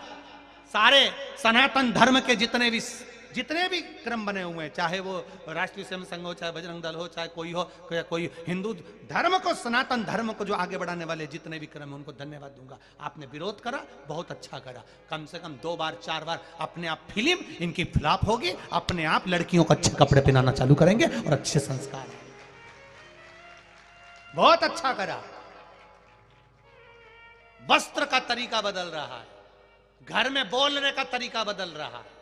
सारे सनातन धर्म के जितने भी क्रम बने हुए हैं, चाहे वो राष्ट्रीय स्वयं संघ हो, चाहे बजरंग दल हो, चाहे कोई हो, कोई हिंदू धर्म को, सनातन धर्म को जो आगे बढ़ाने वाले जितने भी क्रम हैं, उनको धन्यवाद दूंगा। आपने विरोध करा, बहुत अच्छा करा। कम से कम 2 बार 4 बार अपने आप फिल्म इनकी फ्लॉप होगी, अपने आप लड़कियों को अच्छे कपड़े पहनाना चालू करेंगे और अच्छे संस्कार। बहुत अच्छा करा। वस्त्र का तरीका बदल रहा है, घर में बोलने का तरीका बदल रहा है।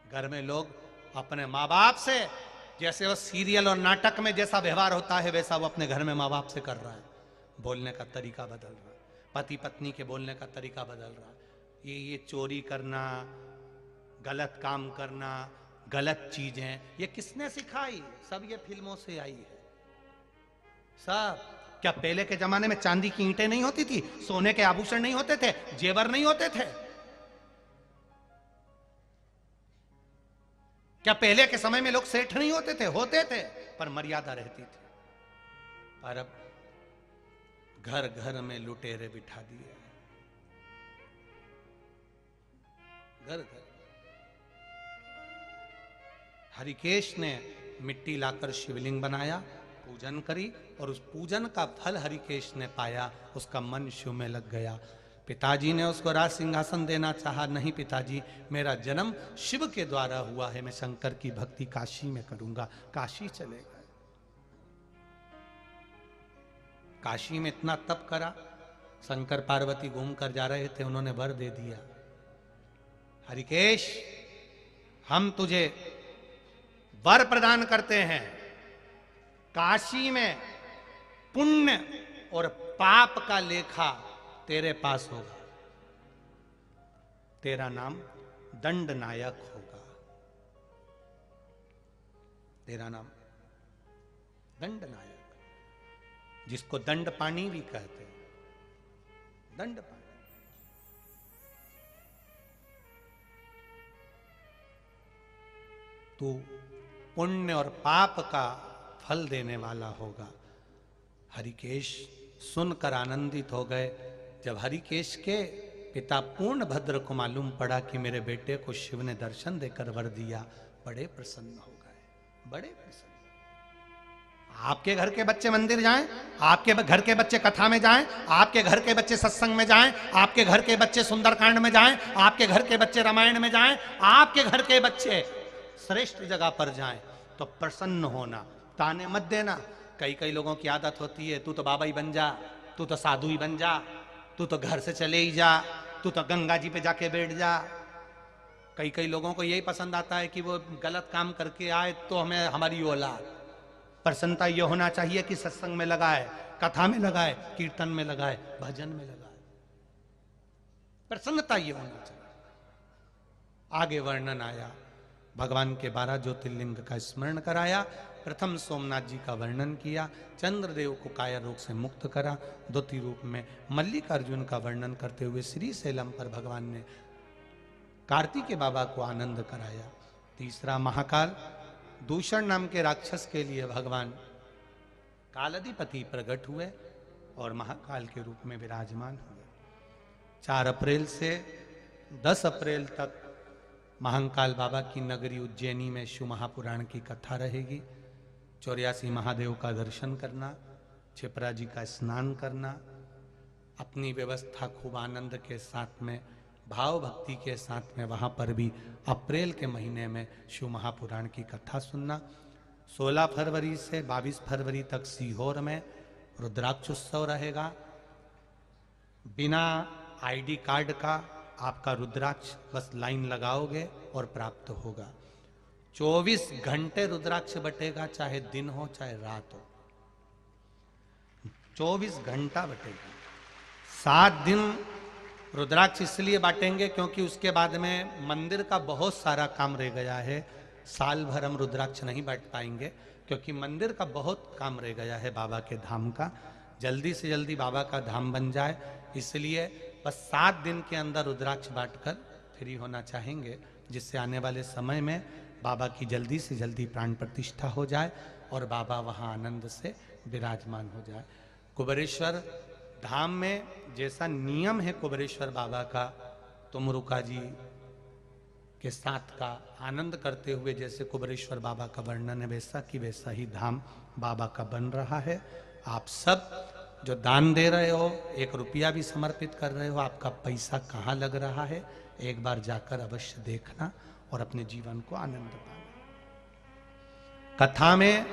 घर में लोग अपने माँ बाप से, जैसे वो सीरियल और नाटक में जैसा व्यवहार होता है, वैसा वो अपने घर में माँ बाप से कर रहा है। बोलने का तरीका बदल रहा है, पति पत्नी के बोलने का तरीका बदल रहा है। ये चोरी करना, गलत काम करना, गलत चीजें, ये किसने सिखाई? सब ये फिल्मों से आई है सब। क्या पहले के जमाने में चांदी की ईंटें नहीं होती थी, सोने के आभूषण नहीं होते थे, जेवर नहीं होते थे? क्या पहले के समय में लोग सेठ नहीं होते थे? होते थे, पर मर्यादा रहती थी। पर अब घर घर में लुटेरे बिठा दिए, घर घर। हरिकेश ने मिट्टी लाकर शिवलिंग बनाया, पूजन करी, और उस पूजन का फल हरिकेश ने पाया। उसका मन शिव में लग गया। पिताजी ने उसको राज सिंहासन देना चाहा, नहीं पिताजी, मेरा जन्म शिव के द्वारा हुआ है, मैं शंकर की भक्ति काशी में करूंगा। काशी चले गए। काशी में इतना तप करा, शंकर पार्वती घूम कर जा रहे थे, उन्होंने वर दे दिया, हरिकेश हम तुझे वर प्रदान करते हैं, काशी में पुण्य और पाप का लेखा तेरे पास होगा, तेरा नाम दंड नायक होगा, तेरा नाम दंड नायक, जिसको दंड पानी भी कहते हैं, दंड पानी। तू पुण्य और पाप का फल देने वाला होगा। हरिकेश सुनकर आनंदित हो गए। जब हरिकेश के पिता पूर्णभद्र को मालूम पड़ा कि मेरे बेटे को शिव ने दर्शन देकर वर दिया, बड़े प्रसन्न हो गए, बड़े प्रसन्न। आपके घर के बच्चे मंदिर जाएं, आपके घर के बच्चे कथा में जाएं, आपके घर के बच्चे सत्संग में जाएं, आपके घर के बच्चे सुंदरकांड में जाएं, आपके घर के बच्चे रामायण में जाएं, आपके घर के बच्चे श्रेष्ठ जगह पर जाएं, तो प्रसन्न होना, ताने मत देना। कई कई लोगों की आदत होती है, तू तो बाबा ही बन जा, तू तो साधु ही बन जा, तू तो घर से चले ही जा, तू तो गंगा जी पे जाके बैठ जा। कई कई लोगों को यही पसंद आता है कि वो गलत काम करके आए तो हमें, हमारी औलाद, प्रसन्नता ये होना चाहिए कि सत्संग में लगाए, कथा में लगाए, कीर्तन में लगाए, भजन में लगाए। प्रसन्नता ये होनी चाहिए। आगे वर्णन आया, भगवान के 12 ज्योतिर्लिंग का स्मरण कराया। प्रथम सोमनाथ जी का वर्णन किया, चंद्रदेव को काया रोग से मुक्त करा। द्वितीय रूप में मल्लिकार्जुन का वर्णन करते हुए श्री शैलम पर भगवान ने कार्तिकेय बाबा को आनंद कराया। तीसरा महाकाल दूषण नाम के राक्षस के लिए भगवान कालाधिपति प्रकट हुए और महाकाल के रूप में विराजमान हुए। 4 अप्रैल से 10 अप्रैल तक महाकाल बाबा की नगरी उज्जैनी में शिव महापुराण की कथा रहेगी। 84 महादेव का दर्शन करना, छिपरा जी का स्नान करना, अपनी व्यवस्था खूब आनंद के साथ में, भाव भक्ति के साथ में वहाँ पर भी अप्रैल के महीने में शिव महापुराण की कथा सुनना। 16 फरवरी से 22 फरवरी तक सीहोर में रुद्राक्ष उत्सव रहेगा। बिना आईडी कार्ड का आपका रुद्राक्ष बस लाइन लगाओगे और प्राप्त होगा। 24 घंटे रुद्राक्ष बटेगा, चाहे दिन हो चाहे रात हो, 24 घंटा बटेगा। 7 दिन रुद्राक्ष इसलिए बांटेंगे क्योंकि उसके बाद में मंदिर का बहुत सारा काम रह गया है। साल भर हम रुद्राक्ष नहीं बांट पाएंगे क्योंकि मंदिर का बहुत काम रह गया है बाबा के धाम का। जल्दी से जल्दी बाबा का धाम बन जाए, इसलिए बस 7 दिन के अंदर रुद्राक्ष बांटकर फ्री होना चाहेंगे, जिससे आने वाले समय में बाबा की जल्दी से जल्दी प्राण प्रतिष्ठा हो जाए और बाबा वहाँ आनंद से विराजमान हो जाए। कुबेरेश्वर धाम में जैसा नियम है कुबेरेश्वर बाबा का, तुमरुका जी के साथ का आनंद करते हुए जैसे कुबेरेश्वर बाबा का वर्णन है, वैसा की वैसा ही धाम बाबा का बन रहा है। आप सब जो दान दे रहे हो, 1 रुपया भी समर्पित कर रहे हो, आपका पैसा कहाँ लग रहा है, एक बार जाकर अवश्य देखना और अपने जीवन को आनंद पाना। कथा में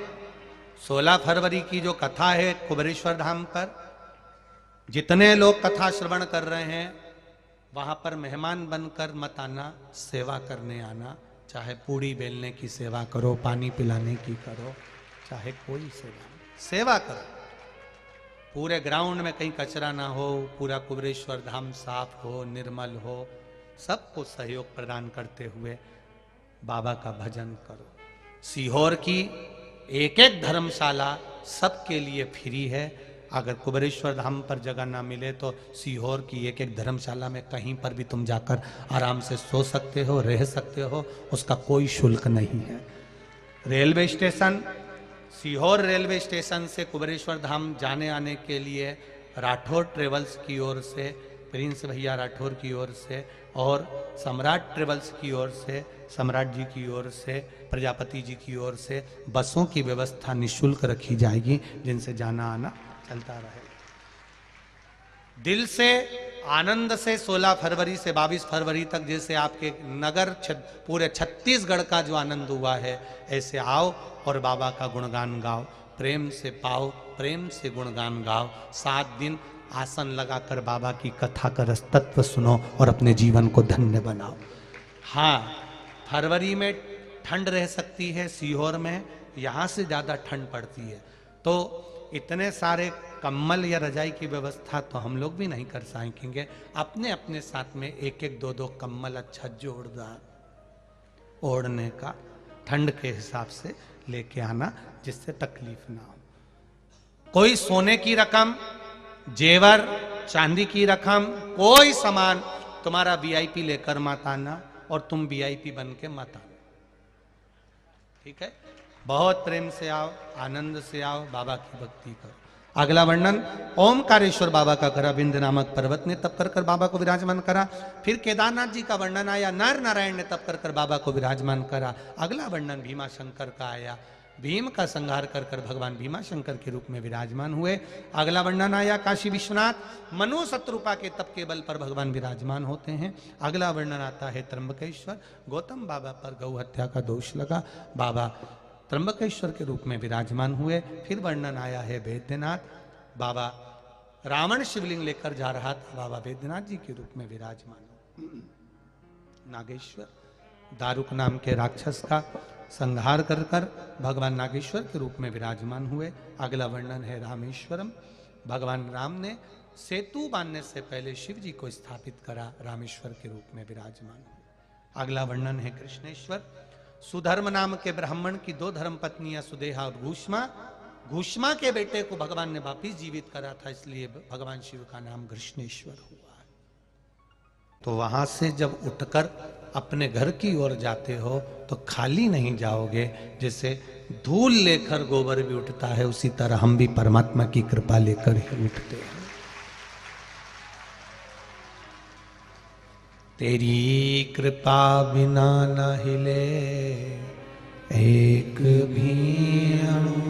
16 फरवरी की जो कथा है कुबेरेश्वर धाम पर, जितने लोग कथा श्रवण कर रहे हैं वहां पर मेहमान बनकर मत आना, सेवा करने आना। चाहे पूड़ी बेलने की सेवा करो, पानी पिलाने की करो, चाहे कोई सेवा करो। पूरे ग्राउंड में कहीं कचरा ना हो, पूरा कुबेरेश्वर धाम साफ हो, निर्मल हो, सबको सहयोग प्रदान करते हुए बाबा का भजन करो। सीहोर की एक धर्मशाला सबके लिए फ्री है। अगर कुबेरेश्वर धाम पर जगह ना मिले तो सीहोर की एक धर्मशाला में कहीं पर भी तुम जाकर आराम से सो सकते हो, रह सकते हो, उसका कोई शुल्क नहीं है। Railway station, Sehore railway station से कुबेरेश्वर धाम जाने आने के लिए राठौर ट्रेवल्स की ओर से, प्रिंस भैया राठौर की ओर से और सम्राट ट्रेवल्स की ओर से, सम्राट जी की ओर से, प्रजापति जी की ओर से बसों की व्यवस्था निःशुल्क रखी जाएगी, जिनसे जाना आना चलता रहे। दिल से आनंद से 16 फरवरी से 22 फरवरी तक जैसे आपके नगर पूरे छत्तीसगढ़ का जो आनंद हुआ है, ऐसे आओ और बाबा का गुणगान गाओ, प्रेम से पाओ, प्रेम से गुणगान गाओ। 7 दिन आसन लगाकर बाबा की कथा का रस तत्व सुनो और अपने जीवन को धन्य बनाओ। हाँ, फरवरी में ठंड रह सकती है सीहोर में, यहाँ से ज़्यादा ठंड पड़ती है, तो इतने सारे कम्बल या रजाई की व्यवस्था तो हम लोग भी नहीं कर सकेंगे। अपने अपने साथ में 1-1, 2-2 कम्बल अच्छा जोरदार ओढ़ने का ठंड के हिसाब से लेके आना, जिससे तकलीफ ना हो। कोई सोने की रकम, जेवर, चांदी की रकम, कोई सामान तुम्हारा वीआईपी लेकर मत आना और तुम वीआईपी बन के मत आना, ठीक है। बहुत प्रेम से आओ, आनंद से आओ, बाबा की भक्ति करो। अगला वर्णन, ओमकारेश्वर बाबा का करा, बिंद नामक पर्वत ने तप कर कर बाबा को विराजमान करा। फिर केदारनाथ जी का वर्णन आया, नर नारायण ने तप कर कर बाबा को विराजमान करा। अगला वर्णन भीमा शंकर का आया, भीम का संहार कर कर भगवान भीमा शंकर के रूप में विराजमान हुए। अगला वर्णन आया काशी विश्वनाथ, मनु शत्रुपा के तप के बल पर भगवान विराजमान होते हैं। अगला वर्णन आता है त्र्यंबकेश्वर, गौतम बाबा पर गौ हत्या का दोष लगा, बाबा त्र्यंबकेश्वर के रूप में विराजमान हुए। फिर वर्णन आया है वैद्यनाथ, बाबा रावण शिवलिंग लेकर जा रहा था, बाबा वैद्यनाथ जी के रूप में विराजमान। नागेश्वर, दारुक नाम के राक्षस का संहार कर कर भगवान नागेश्वर के रूप में विराजमान हुए। अगला वर्णन है रामेश्वरम, भगवान राम ने सेतु बांधने से पहले शिव जी को स्थापित करा, रामेश्वर के रूप में विराजमान हुए। अगला वर्णन है कृष्णेश्वर। सुधर्म नाम के ब्राह्मण की 2 धर्म पत्नियां सुदेहा और घूष्मा, घूष्मा के बेटे को भगवान ने वापिस जीवित करा था, इसलिए भगवान शिव का नाम कृष्णेश्वर हुआ है। तो वहां से जब उठकर अपने घर की ओर जाते हो तो खाली नहीं जाओगे। जैसे धूल लेकर गोबर भी उठता है, उसी तरह हम भी परमात्मा की कृपा लेकर ही उठते हैं। तेरी कृपा बिना न हिले एक भी अणु,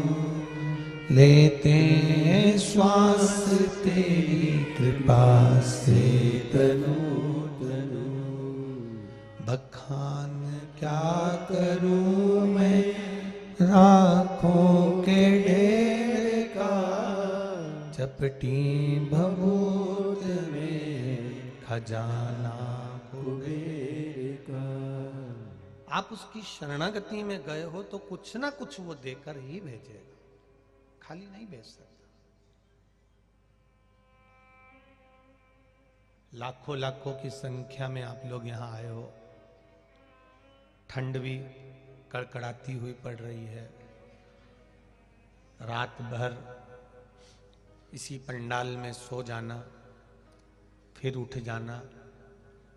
लेते श्वास तेरी कृपा से तनु तनु। बखान क्या करूं मैं राखों के ढेर का, चपटी भभूत में खजाना कुबेर का। आप उसकी शरणागति में गए हो तो कुछ ना कुछ वो देकर ही भेजेगा, खाली नहीं भेज सकता। लाखों लाखों की संख्या में आप लोग यहां आए हो, ठंड भी कड़कड़ाती हुई पड़ रही है। रात भर इसी पंडाल में सो जाना, फिर उठ जाना,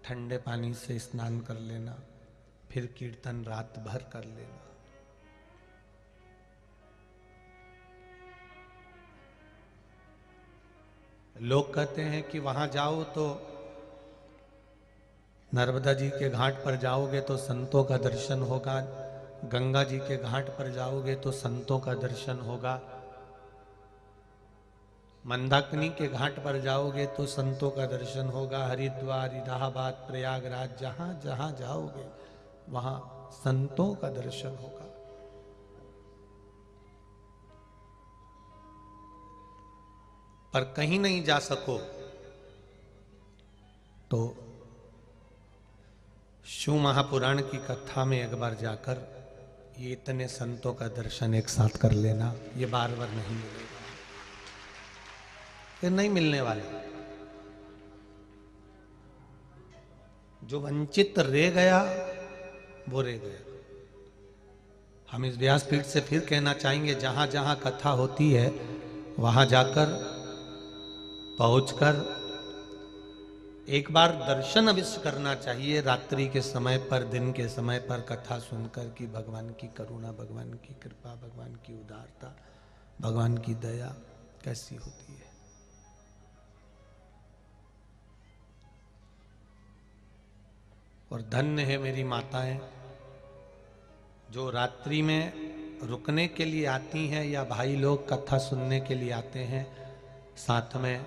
ठंडे पानी से स्नान कर लेना, फिर कीर्तन रात भर कर लेना। लोग कहते हैं कि वहां जाओ तो नर्मदा जी के घाट पर जाओगे तो संतों का दर्शन होगा, गंगा जी के घाट पर जाओगे तो संतों का दर्शन होगा, मंदाकिनी के घाट पर जाओगे तो संतों का दर्शन होगा, हरिद्वार, इलाहाबाद, प्रयागराज, जहां जहां जाओगे वहां संतों का दर्शन होगा। पर कहीं नहीं जा सको तो शिव महापुराण की कथा में एक बार जाकर ये इतने संतों का दर्शन एक साथ कर लेना, ये बार बार नहीं मिलेगा, फिर नहीं मिलने वाले। जो वंचित रह गया वो रह गया। हम इस व्यासपीठ से फिर कहना चाहेंगे, जहां जहां कथा होती है वहां जाकर पहुंचकर एक बार दर्शन अवश्य करना चाहिए। रात्रि के समय पर, दिन के समय पर कथा सुनकर कि भगवान की करुणा, भगवान की कृपा, भगवान की उदारता, भगवान की दया कैसी होती है। और धन्य है मेरी माताएं जो रात्रि में रुकने के लिए आती हैं, या भाई लोग कथा सुनने के लिए आते हैं, साथ में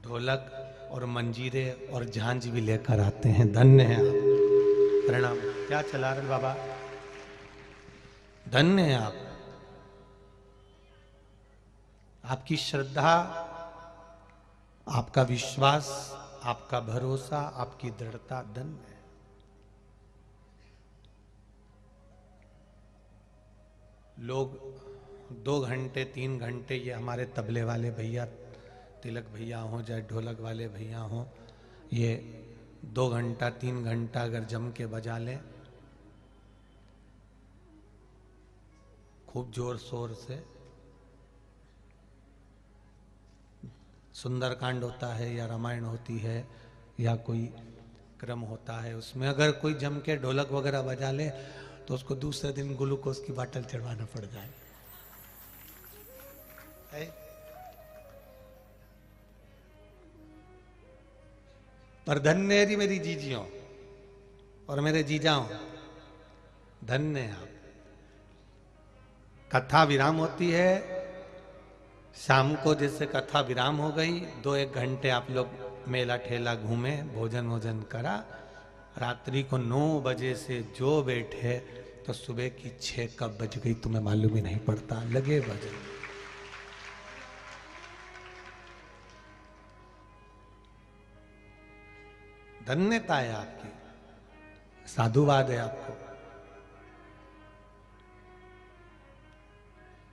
ढोलक और मंजीरे और झांझ भी लेकर आते हैं। धन्य है आप। प्रणाम। क्या चला रहे बाबा? धन्य है आप। आपकी श्रद्धा, आपका विश्वास, आपका भरोसा, आपकी दृढ़ता धन्य है। लोग 2 घंटे 3 घंटे, ये हमारे तबले वाले भैया, तिलक भैया हो चाहे ढोलक वाले भैया हो, ये 2 घंटा 3 घंटा अगर जम के बजा लें खूब जोर शोर से, सुंदरकांड होता है या रामायण होती है या कोई क्रम होता है, उसमें अगर कोई जम के ढोलक वगैरह बजा ले तो उसको दूसरे दिन ग्लूकोज की बोतल चढ़वाना पड़ जाए। पर धन्य री मेरी जीजियों और मेरे जीजाओं, धन्य आप। कथा विराम होती है शाम को, जैसे कथा विराम हो गई, 2-1 घंटे आप लोग मेला ठेला घूमे, भोजन वोजन करा, रात्रि को 9 बजे से जो बैठे तो सुबह की 6 कब बज गई तुम्हें मालूम ही नहीं पड़ता, लगे बजे। धन्यता है आपकी, साधुवाद है आपको।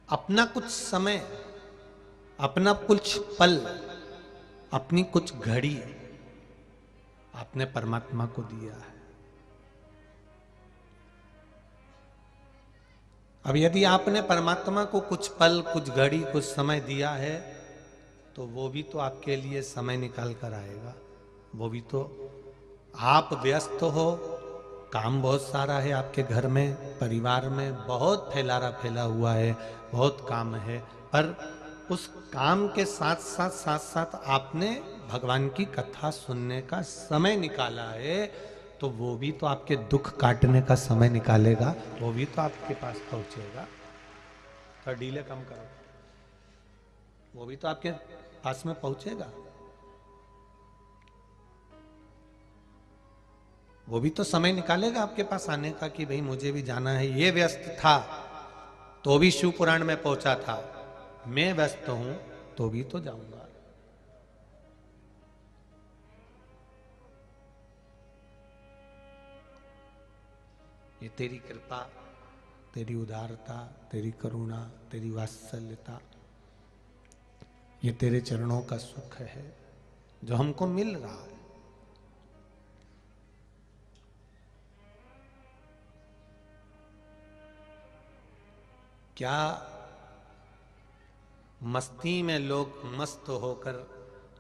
अपना कुछ समय अपना कुछ पल, अपनी कुछ घड़ी आपने परमात्मा को दिया है। अब यदि आपने परमात्मा को कुछ पल, कुछ घड़ी, कुछ समय दिया है, तो वो भी तो आपके लिए समय निकाल कर आएगा। वो भी तो, आप व्यस्त हो, काम बहुत सारा है आपके घर में, परिवार में बहुत फैला हुआ है, बहुत काम है, पर उस काम के साथ साथ आपने भगवान की कथा सुनने का समय निकाला है, तो वो भी तो आपके दुख काटने का समय निकालेगा, वो भी तो आपके पास पहुंचेगा। तो डीले कम करो, वो भी तो आपके पास में पहुंचेगा। वो भी तो समय निकालेगा आपके पास आने का कि भाई मुझे भी जाना है। ये व्यस्त था तो भी शिव पुराण में पहुंचा था, मैं व्यस्त हूं तो भी तो जाऊंगा। ये तेरी कृपा, तेरी उदारता, तेरी करुणा, तेरी वात्सल्यता, ये तेरे चरणों का सुख है जो हमको मिल रहा है। क्या मस्ती में लोग मस्त होकर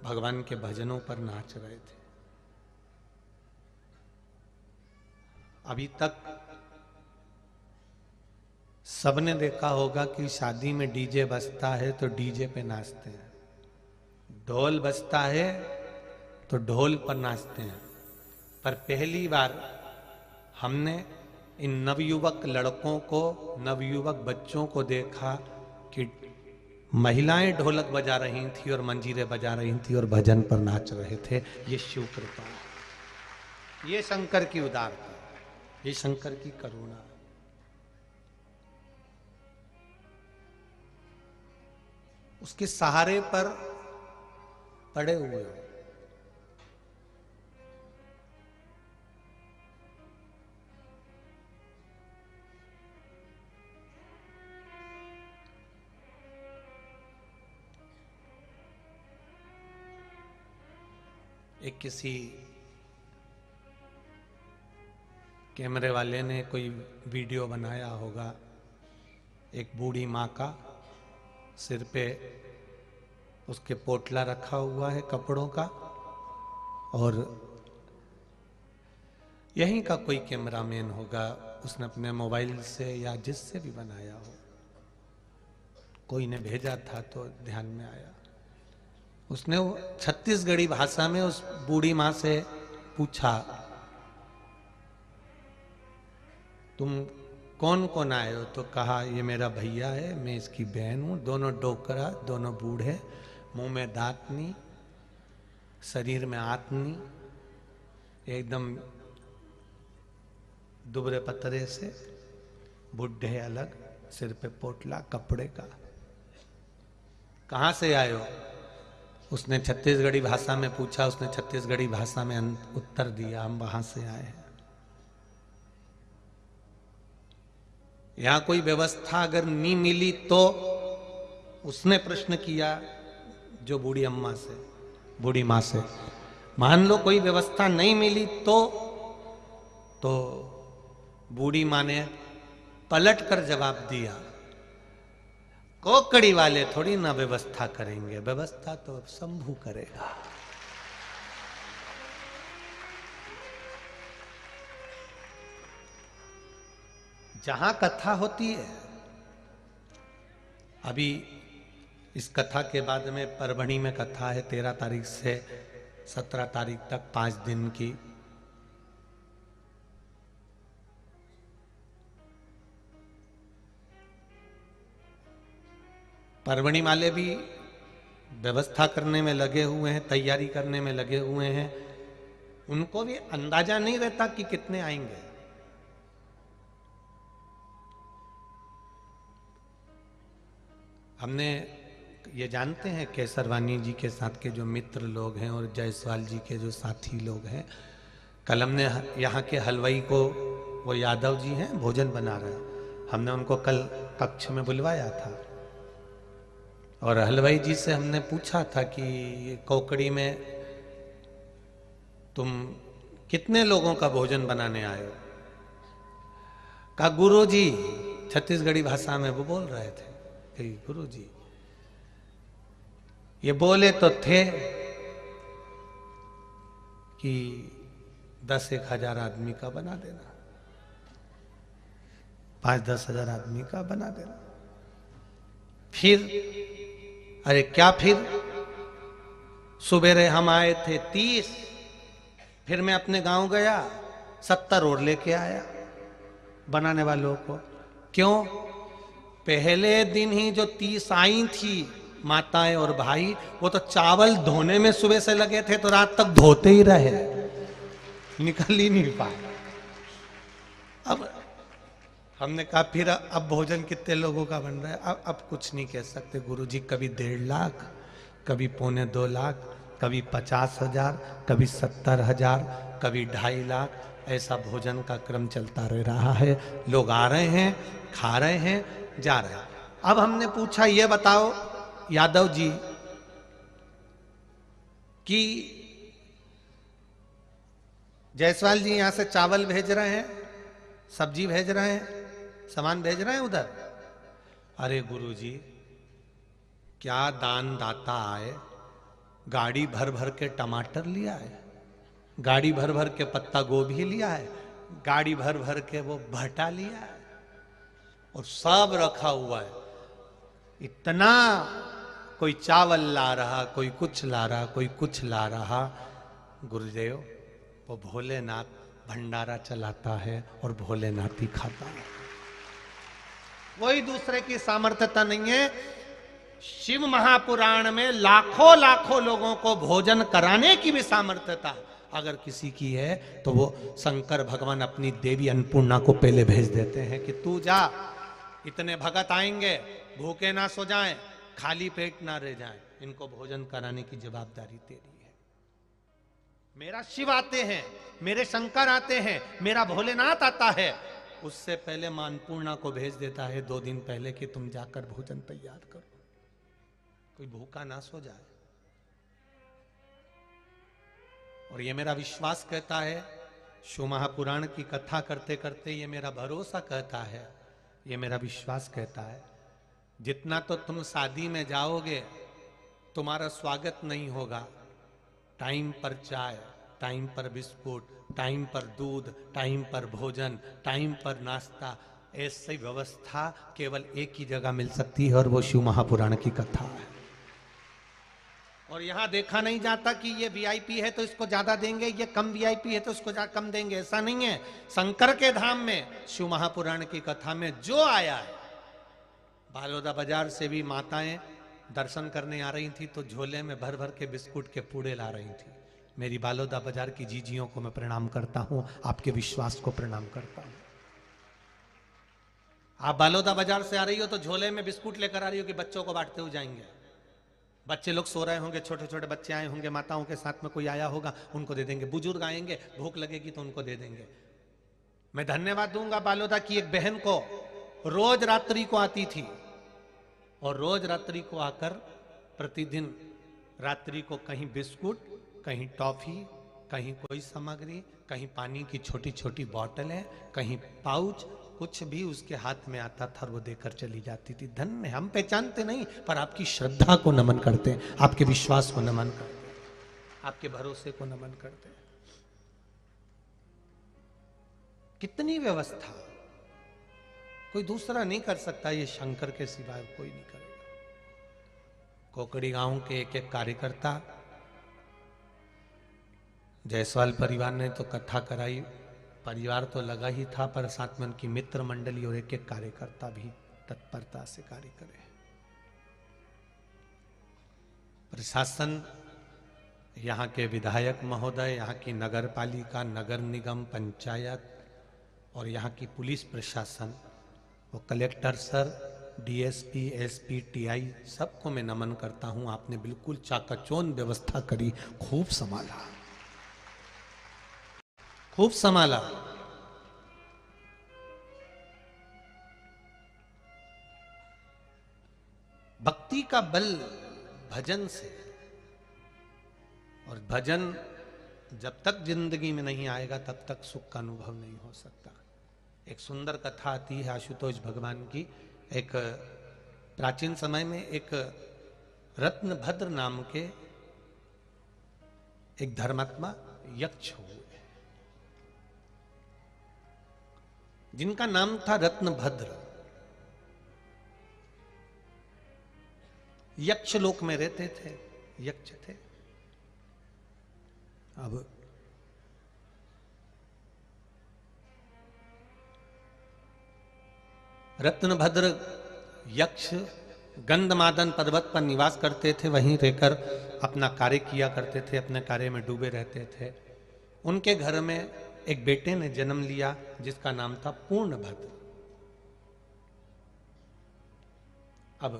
भगवान के भजनों पर नाच रहे थे। अभी तक सबने देखा होगा कि शादी में डीजे बजता है तो डीजे पे नाचते हैं, ढोल बजता है तो ढोल पर नाचते हैं। पर पहली बार हमने इन नवयुवक लड़कों को, नवयुवक बच्चों को देखा कि महिलाएं ढोलक बजा रही थी और मंजीरें बजा रही थी और भजन पर नाच रहे थे। ये शिव कृपा है, ये शंकर की उदारता, ये शंकर की करुणा। उसके सहारे पर पड़े हुए हो। एक किसी कैमरे वाले ने कोई वीडियो बनाया होगा, एक बूढ़ी माँ का सिर पे उसके पोटला रखा हुआ है कपड़ों का, और यहीं का कोई कैमरामैन होगा, उसने अपने मोबाइल से या जिससे भी बनाया हो, कोई ने भेजा था तो ध्यान में आया। उसने वो छत्तीसगढ़ी भाषा में उस बूढ़ी माँ से पूछा, तुम कौन कौन आए हो? तो कहा ये मेरा भैया है, मैं इसकी बहन हूं, दोनों डोकरा, दोनों बूढ़े, मुंह में दांत नहीं, शरीर में आत नहीं, एकदम दुबरे पतरे से, बुढ़े अलग, सिर पे पोटला कपड़े का। कहां से आए हो? उसने छत्तीसगढ़ी भाषा में पूछा, उसने छत्तीसगढ़ी भाषा में उत्तर दिया, हम वहां से आए हैं। यहां कोई व्यवस्था अगर नहीं मिली तो, उसने प्रश्न किया जो बूढ़ी अम्मा से, बूढ़ी मां से, मान लो कोई व्यवस्था नहीं मिली तो बूढ़ी मां ने पलट कर जवाब दिया, कोकड़ी वाले थोड़ी ना व्यवस्था करेंगे, व्यवस्था तो अब शंभू करेगा। जहां कथा होती है, अभी इस कथा के बाद में परभणी में कथा है 13 तारीख से 17 तारीख तक 5 दिन की। परभणी वाले भी व्यवस्था करने में लगे हुए हैं, तैयारी करने में लगे हुए हैं। उनको भी अंदाजा नहीं रहता कि कितने आएंगे। हमने ये जानते हैं केसरवानी जी के साथ के जो मित्र लोग हैं और जायसवाल जी के जो साथी लोग हैं, कल हमने यहाँ के हलवाई को, वो यादव जी हैं, भोजन बना रहे हैं, हमने उनको कल कक्ष में बुलवाया था। और हलवाई जी से हमने पूछा था कि ये कोकड़ी में तुम कितने लोगों का भोजन बनाने आए हो? कहा गुरु जी, छत्तीसगढ़ी भाषा में वो बोल रहे थे कि गुरु जी, ये बोले तो थे कि 10-1 हजार आदमी का बना देना, 5-10 हजार आदमी का बना देना। फिर अरे क्या फिर, सुबेरे हम आए थे 30, फिर मैं अपने गांव गया 70 और लेके आया बनाने वालों को। क्यों? पहले दिन ही जो 30 आई थी माताएं और भाई, वो तो चावल धोने में सुबह से लगे थे, तो रात तक धोते ही रहे, निकल ही नहीं पाए। अब हमने कहा फिर अब भोजन कितने लोगों का बन रहा है? अब कुछ नहीं कह सकते गुरुजी, कभी 1.5 लाख, कभी 2.25 लाख, कभी 50,000, कभी 70,000, कभी 2.5 लाख, ऐसा भोजन का क्रम चलता रह रहा है। लोग आ रहे हैं, खा रहे हैं, जा रहे हैं। अब हमने पूछा ये बताओ यादव जी कि जायसवाल जी यहां से चावल भेज रहे हैं, सब्जी भेज रहे हैं, सामान भेज रहे हैं उधर। अरे गुरुजी, क्या दान दाता आए, गाड़ी भर भर के टमाटर लिया है, गाड़ी भर भर के पत्ता गोभी लिया है, गाड़ी भर भर के वो भटा लिया है, और सब रखा हुआ है। इतना कोई चावल ला रहा, कोई कुछ ला रहा, कोई कुछ ला रहा। गुरुदेव, वो भोलेनाथ भंडारा चलाता है और भोलेनाथ ही खाता है। कोई दूसरे की सामर्थ्यता नहीं है। शिव महापुराण में लाखों लाखों लोगों को भोजन कराने की भी सामर्थ्यता अगर किसी की है, तो वो शंकर भगवान अपनी देवी अन्नपूर्णा को पहले भेज देते हैं कि तू जा, इतने भगत आएंगे, भूखे ना सो जाएं, खाली पेट ना रह जाएं, इनको भोजन कराने की जवाबदारी तेरी है। मेरा शिव आते हैं, मेरे शंकर आते हैं, मेरा भोलेनाथ आता है, उससे पहले मां अन्नपूर्णा को भेज देता है 2 दिन पहले कि तुम जाकर भोजन तैयार करो, कोई भूखा ना सो जाए। और ये मेरा विश्वास कहता है, शिव महापुराण की कथा करते करते ये मेरा भरोसा कहता है, ये मेरा विश्वास कहता है, जितना तो तुम शादी में जाओगे तुम्हारा स्वागत नहीं होगा। टाइम पर चाय, टाइम पर बिस्कुट, टाइम पर दूध, टाइम पर भोजन, टाइम पर नाश्ता, ऐसी व्यवस्था केवल एक ही जगह मिल सकती है, और वो शिव महापुराण की कथा है। और यहां देखा नहीं जाता कि ये वीआईपी है तो इसको ज्यादा देंगे, ये कम वीआईपी है तो इसको कम देंगे, ऐसा नहीं है। शंकर के धाम में शिव महापुराण की कथा में जो आया है, बालोदा बाजार से भी माताएं दर्शन करने आ रही थी तो झोले में भर भर के बिस्कुट के पूड़े ला रही थी। मेरी बालोदा बाजार की जीजियों को मैं प्रणाम करता हूं, आपके विश्वास को प्रणाम करता हूं। आप बालोदा बाजार से आ रही हो तो झोले में बिस्कुट लेकर आ रही हो कि बच्चों को बांटते हुए जाएंगे। बच्चे लोग सो रहे होंगे, छोटे छोटे बच्चे आए होंगे, माताओं के साथ में कोई आया होगा, उनको दे देंगे। बुजुर्ग आएंगे, भूख लगेगी तो उनको दे देंगे। मैं धन्यवाद दूंगा बालोदा की एक बहन को, रोज रात्रि को आती थी और रोज रात्रि को आकर प्रतिदिन रात्रि को कहीं बिस्कुट, कहीं टॉफी, कहीं कोई सामग्री, कहीं पानी की छोटी छोटी बोतलें, कहीं पाउच, कुछ भी उसके हाथ में आता था और वो देकर चली जाती थी। धन्य, हम पहचानते नहीं पर आपकी श्रद्धा को नमन करते हैं, आपके विश्वास को नमन करते हैं, आपके भरोसे को नमन करते हैं। कितनी व्यवस्था, कोई दूसरा नहीं कर सकता, ये शंकर के सिवाय कोई नहीं करेगा। कोकड़ी गांव के एक एक कार्यकर्ता, जायसवाल परिवार ने तो कथा कराई, परिवार तो लगा ही था, पर साथ में उनकी मित्र मंडली और एक एक कार्यकर्ता भी तत्परता से कार्य करे। प्रशासन, यहाँ के विधायक महोदय, यहाँ की नगर पालिका, नगर निगम, पंचायत और यहाँ की पुलिस प्रशासन, वो collector sir, DSP, SP, TI, सबको मैं नमन करता हूँ। आपने बिल्कुल चाकचौंध व्यवस्था करी, खूब संभाला, खूब संभाला। भक्ति भक्ति का बल भजन से, और भजन जब तक जिंदगी में नहीं आएगा तब तक सुख का अनुभव नहीं हो सकता। एक सुंदर कथा आती है आशुतोष भगवान की। एक प्राचीन समय में एक रत्नभद्र नाम के एक धर्मात्मा यक्ष हुए, जिनका नाम था रत्नभद्र। यक्ष लोक में रहते थे, यक्ष थे। अब रत्नभद्र यक्ष गंधमादन पर्वत पर निवास करते थे, वहीं रहकर अपना कार्य किया करते थे, अपने कार्य में डूबे रहते थे। उनके घर में एक बेटे ने जन्म लिया जिसका नाम था पूर्णभद्र। अब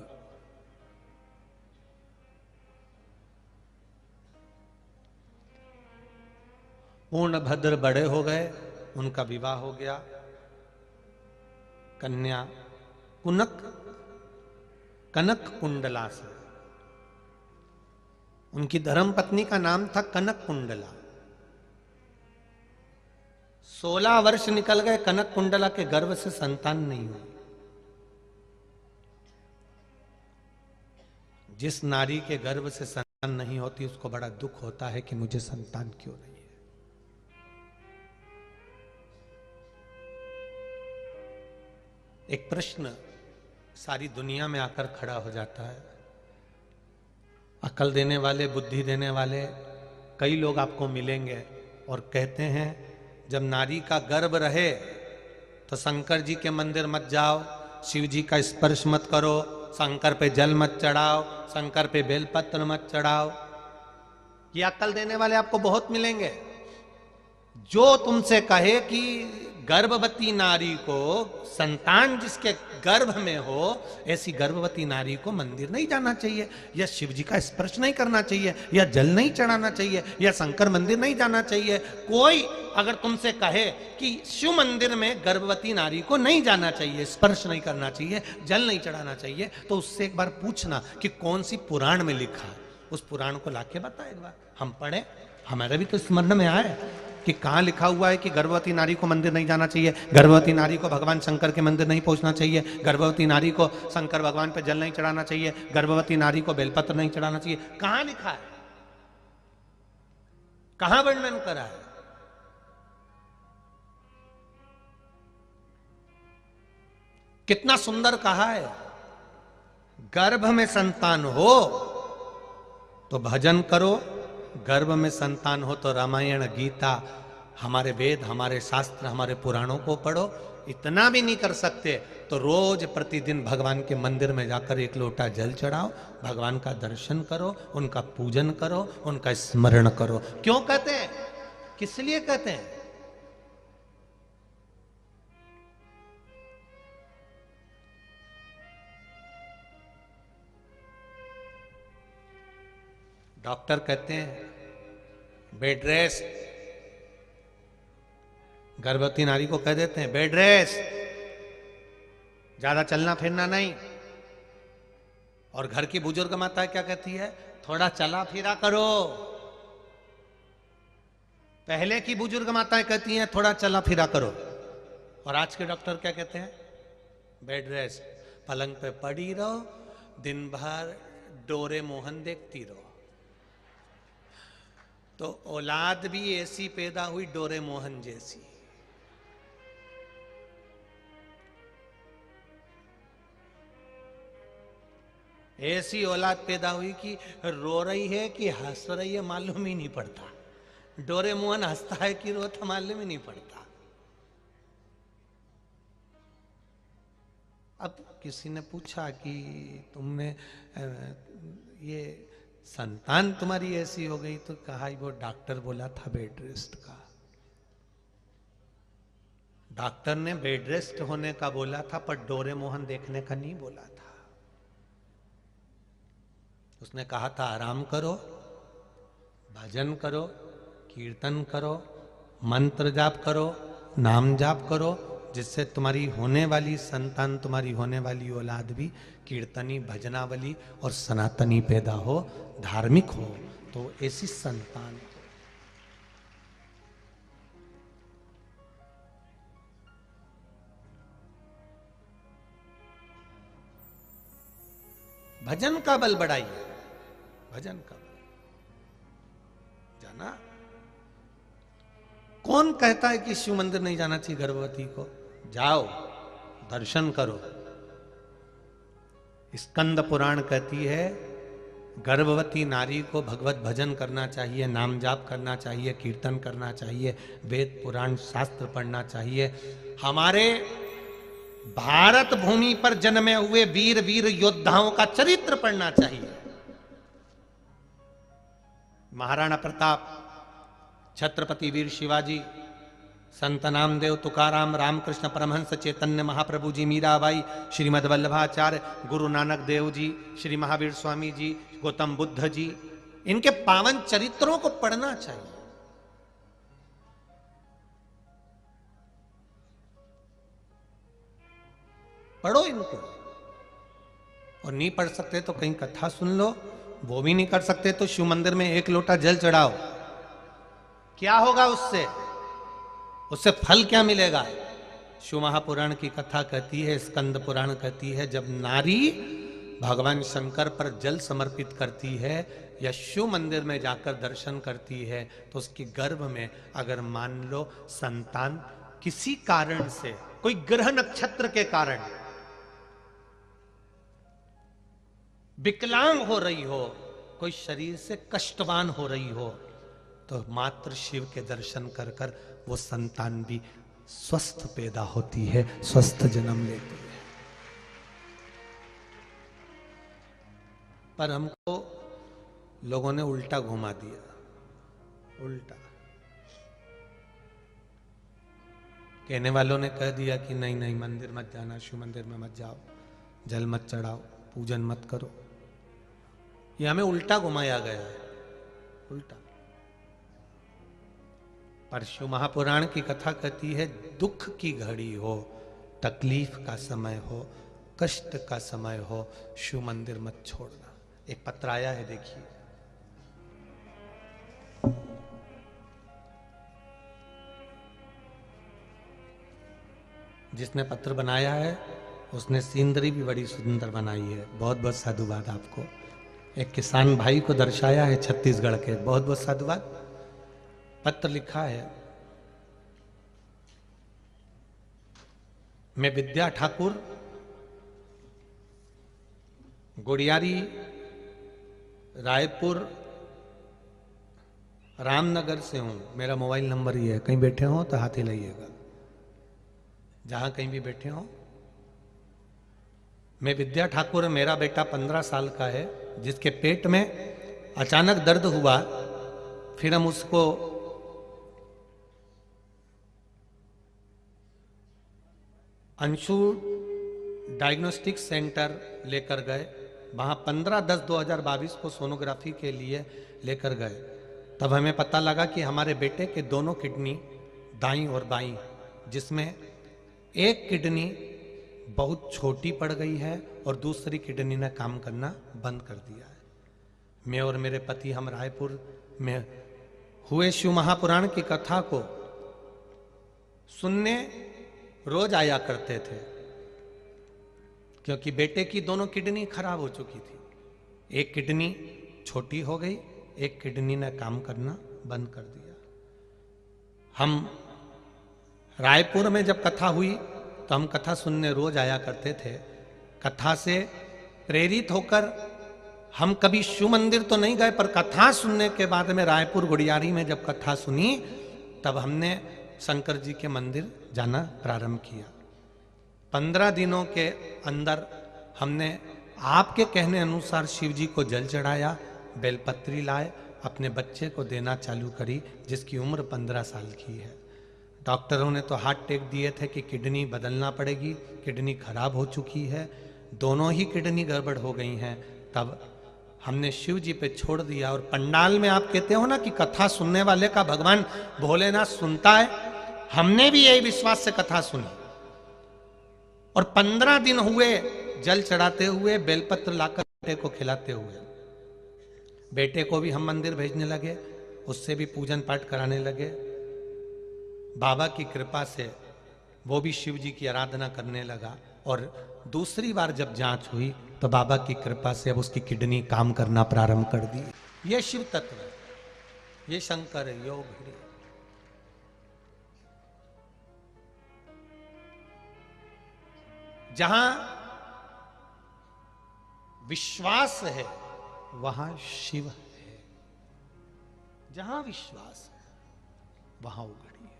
पूर्णभद्र बड़े हो गए, उनका विवाह हो गया। कन्या कनक कुंडला से, उनकी धर्म पत्नी का नाम था कनक कुंडला। 16 वर्ष निकल गए, कनक कुंडला के गर्भ से संतान नहीं हुई। जिस नारी के गर्भ से संतान नहीं होती उसको बड़ा दुख होता है कि मुझे संतान क्यों नहीं है। एक प्रश्न सारी दुनिया में आकर खड़ा हो जाता है। अकल देने वाले, बुद्धि देने वाले कई लोग आपको मिलेंगे और कहते हैं जब नारी का गर्भ रहे तो शंकर जी के मंदिर मत जाओ, शिव जी का स्पर्श मत करो, शंकर पे जल मत चढ़ाओ, शंकर पे बेलपत्र मत चढ़ाओ। ये अकल देने वाले आपको बहुत मिलेंगे। जो तुमसे कहे कि गर्भवती नारी को, संतान जिसके गर्भ में हो, ऐसी गर्भवती नारी को मंदिर नहीं जाना चाहिए, या शिव जी का स्पर्श नहीं करना चाहिए, या जल नहीं चढ़ाना चाहिए, या शंकर मंदिर नहीं जाना चाहिए। कोई अगर तुमसे कहे कि शिव मंदिर में गर्भवती नारी को नहीं जाना चाहिए, स्पर्श नहीं करना चाहिए, जल नहीं चढ़ाना चाहिए, तो उससे एक बार पूछना कि कौन सी पुराण में लिखा है। उस पुराण को लाके बता एक बार, हम पढ़े, हमारे भी तो स्मरण में आए कि कहाँ लिखा हुआ है कि गर्भवती नारी को मंदिर नहीं जाना चाहिए, गर्भवती नारी को भगवान शंकर के मंदिर नहीं पहुंचना चाहिए, गर्भवती नारी को शंकर भगवान पे जल नहीं चढ़ाना चाहिए, गर्भवती नारी को बेलपत्र नहीं चढ़ाना चाहिए। कहाँ लिखा है, कहाँ वर्णन करा है? कितना सुंदर कहा है, गर्भ में संतान हो तो भजन करो, गर्भ में संतान हो तो रामायण, गीता, हमारे वेद, हमारे शास्त्र, हमारे पुराणों को पढ़ो। इतना भी नहीं कर सकते तो रोज प्रतिदिन भगवान के मंदिर में जाकर एक लोटा जल चढ़ाओ, भगवान का दर्शन करो, उनका पूजन करो, उनका स्मरण करो। क्यों कहते हैं, किस लिए कहते हैं? डॉक्टर कहते हैं बेड रेस्ट, गर्भवती नारी को कह देते हैं बेड रेस्ट, ज्यादा चलना फिरना नहीं। और घर की बुजुर्ग माता क्या कहती है, थोड़ा चला फिरा करो। पहले की बुजुर्ग माताएं कहती हैं थोड़ा चला फिरा करो, और आज के डॉक्टर क्या कहते हैं, बेड रेस्ट, पलंग पे पड़ी रहो, दिन भर डोरे मोहन देखती रहो। तो औलाद भी ऐसी पैदा हुई डोरे मोहन जैसी। ऐसी औलाद पैदा हुई कि रो रही है कि हंस रही है मालूम ही नहीं पड़ता, डोरे मोहन हंसता है कि रोता मालूम ही नहीं पड़ता। अब किसी ने पूछा कि तुमने ये संतान तुम्हारी ऐसी हो गई, तो कहा वो डॉक्टर बोला था बेड रेस्ट का। डॉक्टर ने बेड रेस्ट होने का बोला था, पर डोरे मोहन देखने का नहीं बोला था। उसने कहा था आराम करो, भजन करो, कीर्तन करो, मंत्र जाप करो, नाम जाप करो, जिससे तुम्हारी होने वाली संतान, तुम्हारी होने वाली औलाद भी कीर्तनी, भजनावली और सनातनी पैदा हो, धार्मिक हो। तो ऐसी संतान भजन का बल बढ़ाइए, भजन का बल। जाना, कौन कहता है कि शिव मंदिर नहीं जाना चाहिए गर्भवती को? जाओ, दर्शन करो। स्कंद पुराण कहती है गर्भवती नारी को भगवत भजन करना चाहिए, नाम जाप करना चाहिए, कीर्तन करना चाहिए, वेद पुराण शास्त्र पढ़ना चाहिए। हमारे भारत भूमि पर जन्मे हुए वीर वीर योद्धाओं का चरित्र पढ़ना चाहिए। महाराणा प्रताप, छत्रपति वीर शिवाजी, संत नामदेव, तुकाराम, रामकृष्ण परमहंस, चैतन्य महाप्रभु जी, मीराबाई, श्रीमद वल्लभाचार्य, गुरु नानक देव जी, श्री महावीर स्वामी जी, गौतम बुद्ध जी, इनके पावन चरित्रों को पढ़ना चाहिए। पढ़ो इनको। और नहीं पढ़ सकते तो कहीं कथा सुन लो, वो भी नहीं कर सकते तो शिव मंदिर में एक लोटा जल चढ़ाओ। क्या होगा उससे? उससे फल क्या मिलेगा? शिव महापुराण की कथा कहती है, स्कंद पुराण कहती है, जब नारी भगवान शंकर पर जल समर्पित करती है या शिव मंदिर में जाकर दर्शन करती है तो उसके गर्भ में अगर मान लो संतान किसी कारण से, कोई ग्रह नक्षत्र के कारण विकलांग हो रही हो, कोई शरीर से कष्टवान हो रही हो, तो मात्र शिव के दर्शन कर कर वो संतान भी स्वस्थ पैदा होती है, स्वस्थ जन्म लेती है। पर हमको लोगों ने उल्टा घुमा दिया, उल्टा। कहने वालों ने कह दिया कि नहीं नहीं, मंदिर मत जाना, शिव मंदिर में मत जाओ, जल मत चढ़ाओ, पूजन मत करो। ये हमें उल्टा घुमाया गया है, उल्टा। पर शिव महापुराण की कथा कहती है, दुख की घड़ी हो, तकलीफ का समय हो, कष्ट का समय हो, शिव मंदिर मत छोड़ना। एक पत्र आया है, देखिए। जिसने पत्र बनाया है उसने सीनरी भी बड़ी सुंदर बनाई है। बहुत बहुत साधुवाद आपको। एक किसान भाई को दर्शाया है छत्तीसगढ़ के, बहुत बहुत साधुवाद। पत्र लिखा है, मैं विद्या ठाकुर, गुड़ियारी, रायपुर, रामनगर से हूं। मेरा मोबाइल नंबर ये है, कहीं बैठे हो तो हाथ हिलाइएगा, जहां कहीं भी बैठे हो। मैं विद्या ठाकुर, मेरा बेटा 15 साल का है, जिसके पेट में अचानक दर्द हुआ। फिर हम उसको अंशु डायग्नोस्टिक सेंटर लेकर गए। वहाँ 15/10/2022 को सोनोग्राफी के लिए लेकर गए। तब हमें पता लगा कि हमारे बेटे के दोनों किडनी, दाईं और बाईं, जिसमें एक किडनी बहुत छोटी पड़ गई है और दूसरी किडनी ने काम करना बंद कर दिया है। मैं और मेरे पति, हम रायपुर में हुए शिव महापुराण की कथा को सुनने रोज आया करते थे, क्योंकि बेटे की दोनों किडनी खराब हो चुकी थी। एक किडनी छोटी हो गई, एक किडनी ने काम करना बंद कर दिया। हम रायपुर में जब कथा हुई तो हम कथा सुनने रोज आया करते थे। कथा से प्रेरित होकर हम कभी शिव मंदिर तो नहीं गए, पर कथा सुनने के बाद में रायपुर गुड़ियारी में जब कथा सुनी तब हमने शंकर जी के मंदिर जाना प्रारंभ किया। 15 दिनों के अंदर हमने आपके कहने अनुसार शिव जी को जल चढ़ाया, बेलपत्री लाए, अपने बच्चे को देना चालू करी, जिसकी उम्र 15 साल की है। डॉक्टरों ने तो हाथ टेक दिए थे कि किडनी बदलना पड़ेगी, किडनी खराब हो चुकी है, दोनों ही किडनी गड़बड़ हो गई हैं। तब हमने शिव जी पे छोड़ दिया। और पंडाल में आप कहते हो ना कि कथा सुनने वाले का भगवान भोलेनाथ सुनता है, हमने भी यही विश्वास से कथा सुनी। और 15 दिन हुए जल चढ़ाते हुए, बेलपत्र लाकर बेटे को खिलाते हुए। बेटे को भी हम मंदिर भेजने लगे, उससे भी पूजन पाठ कराने लगे। बाबा की कृपा से वो भी शिव जी की आराधना करने लगा। और दूसरी बार जब जांच हुई तो बाबा की कृपा से अब उसकी किडनी काम करना प्रारंभ कर दी। ये शिव तत्व है, ये शंकर है, योग है। जहां विश्वास है वहां शिव है, जहां विश्वास है वहां उघड़ी है।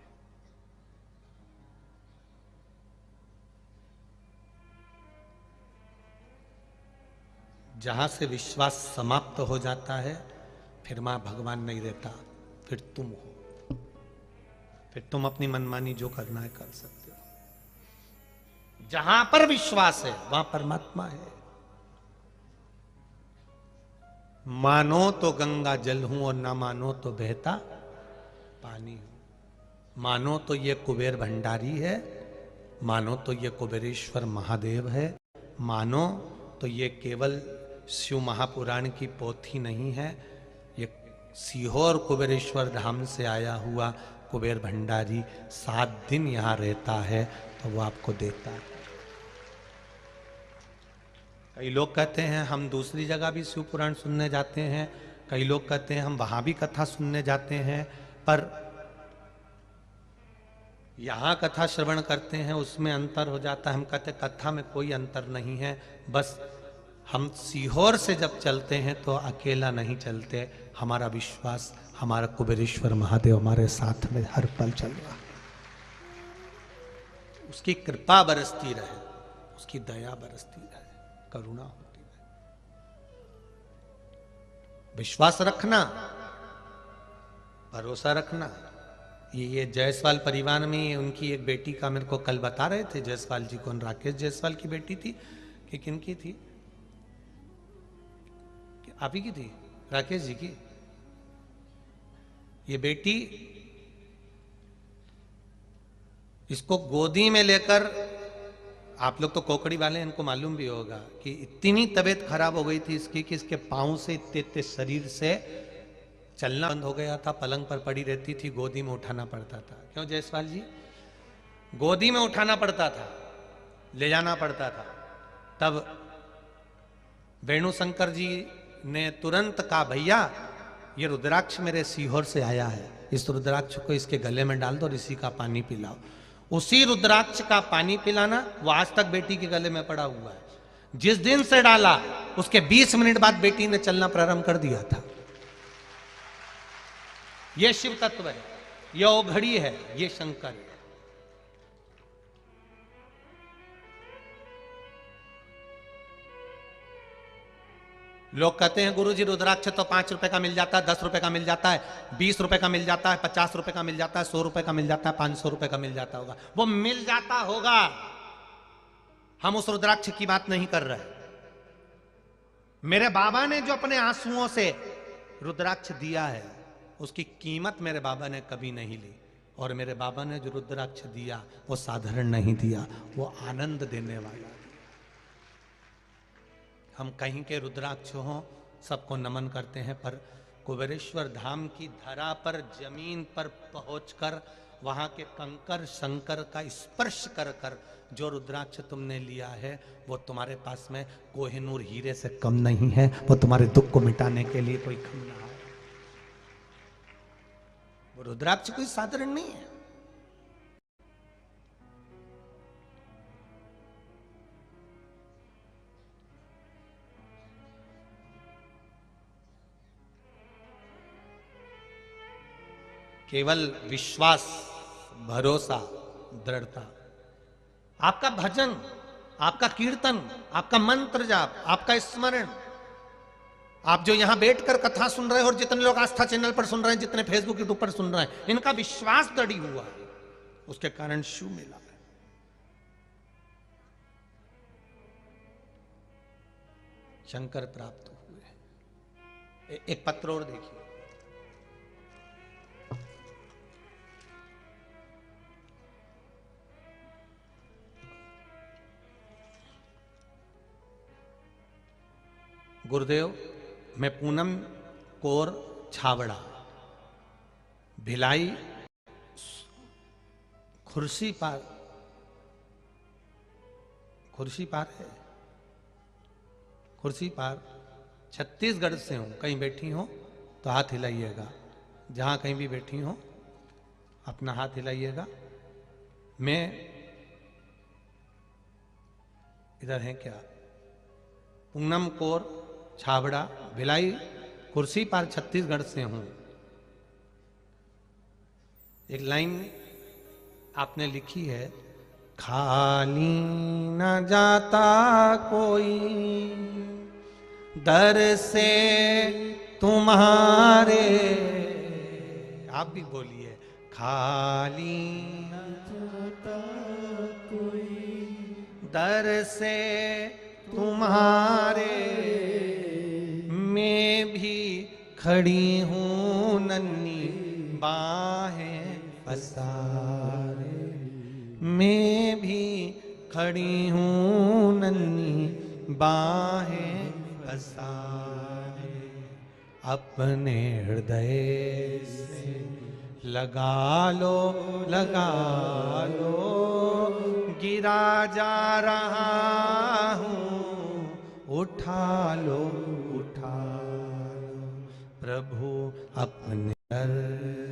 जहां से विश्वास समाप्त हो जाता है फिर मां भगवान नहीं रहता, फिर तुम हो, फिर तुम अपनी मनमानी जो करना है कर सकते हो। जहां पर विश्वास है वहां परमात्मा है। मानो तो गंगा जल हूं और ना मानो तो बहता पानी हूं। मानो तो ये कुबेर भंडारी है, मानो तो ये कुबेरेश्वर महादेव है, मानो तो ये केवल शिव महापुराण की पोथी नहीं है, ये सीहोर कुबेरेश्वर धाम से आया हुआ कुबेर भंडारी 7 दिन यहां रहता है तो वो आपको देता है। कई लोग कहते हैं हम दूसरी जगह भी शिव पुराण सुनने जाते हैं, कई लोग कहते हैं हम वहां भी कथा सुनने जाते हैं, पर यहां कथा श्रवण करते हैं उसमें अंतर हो जाता है। हम कहते हैं कथा में कोई अंतर नहीं है, बस हम सीहोर से जब चलते हैं तो अकेला नहीं चलते, हमारा विश्वास, हमारा कुबेरेश्वर महादेव हमारे साथ में हर पल चल रहा है। उसकी कृपा बरसती रहे, उसकी दया बरसती रहे, करुणा होती रहे। विश्वास रखना, भरोसा रखना। ये जायसवाल परिवार में उनकी एक बेटी का मेरे को कल बता रहे थे जायसवाल जी, कौन, राकेश जायसवाल की बेटी थी कि किनकी थी, आप ही की थी, राकेश जी की। ये बेटी इसको गोदी में लेकर, आप लोग तो कोकड़ी वाले, इनको मालूम भी होगा कि इतनी तबीयत खराब हो गई थी इसकी कि इसके पांव से इतने इतने शरीर से चलना बंद हो गया था, पलंग पर पड़ी रहती थी, गोदी में उठाना पड़ता था। क्यों जायसवाल जी? गोदी में उठाना पड़ता था, ले जाना पड़ता था। तब वेणुशंकर जी ने तुरंत कहा, भैया ये रुद्राक्ष मेरे सीहोर से आया है, इस रुद्राक्ष को इसके गले में डाल दो और इसी का पानी पिलाओ। उसी रुद्राक्ष का पानी पिलाना वो आज तक बेटी के गले में पड़ा हुआ है। जिस दिन से डाला उसके 20 मिनट बाद बेटी ने चलना प्रारंभ कर दिया था। ये शिव तत्व है, ये ओघड़ी है, ये शंकर है। लोग कहते हैं गुरुजी रुद्राक्ष तो 5 रुपए का मिल जाता है, 10 रुपए का मिल जाता है, 20 रुपए का मिल जाता है, 50 रुपए का मिल जाता है, 100 रुपए का मिल जाता है, 500 रुपए का मिल जाता होगा। वो मिल जाता होगा, हम उस रुद्राक्ष की बात नहीं कर रहे। मेरे बाबा ने जो अपने आंसुओं से रुद्राक्ष दिया है उसकी कीमत मेरे बाबा ने कभी नहीं ली। और मेरे बाबा ने जो रुद्राक्ष दिया वो साधारण नहीं दिया, वो आनंद देने वाला। हम कहीं के रुद्राक्ष हों सबको नमन करते हैं, पर कुबेरेश्वर धाम की धरा पर, जमीन पर पहुंचकर वहां के कंकर शंकर का स्पर्श कर कर जो रुद्राक्ष तुमने लिया है वो तुम्हारे पास में कोहिनूर हीरे से कम नहीं है, वो तुम्हारे दुख को मिटाने के लिए कोई कम ना है। वो रुद्राक्ष कोई साधारण नहीं है। केवल विश्वास, भरोसा, दृढ़ता, आपका भजन, आपका कीर्तन, आपका मंत्र जाप, आपका स्मरण, आप जो यहां बैठकर कथा सुन रहे हो और जितने लोग आस्था चैनल पर सुन रहे हैं, जितने फेसबुक यूट्यूब पर सुन रहे हैं, इनका विश्वास दृढ़ हुआ है, उसके कारण शिव मिला है। शंकर प्राप्त हुए। एक पत्र और देखिए, गुरुदेव मैं पूनम कौर छावड़ा, भिलाई खुर्शीपार है, खुर्शीपार छत्तीसगढ़ से हूं। कहीं बैठी हो तो हाथ हिलाइएगा, जहां कहीं भी बैठी हो अपना हाथ हिलाइएगा। मैं इधर है क्या? पूनम कौर छावड़ा, भिलाई खुर्शीपार छत्तीसगढ़ से हूं। एक लाइन आपने लिखी है, खाली न जाता कोई दर से तुम्हारे। आप भी बोलिए, खाली न जाता कोई दर से तुम्हारे, मैं भी खड़ी हूं नन्ही बाहें पसारे, मैं भी खड़ी हूं नन्ही बाहें पसारे। अपने हृदय से लगा लो, गिरा जा रहा हूं, उठा लो, प्रभु अपने दर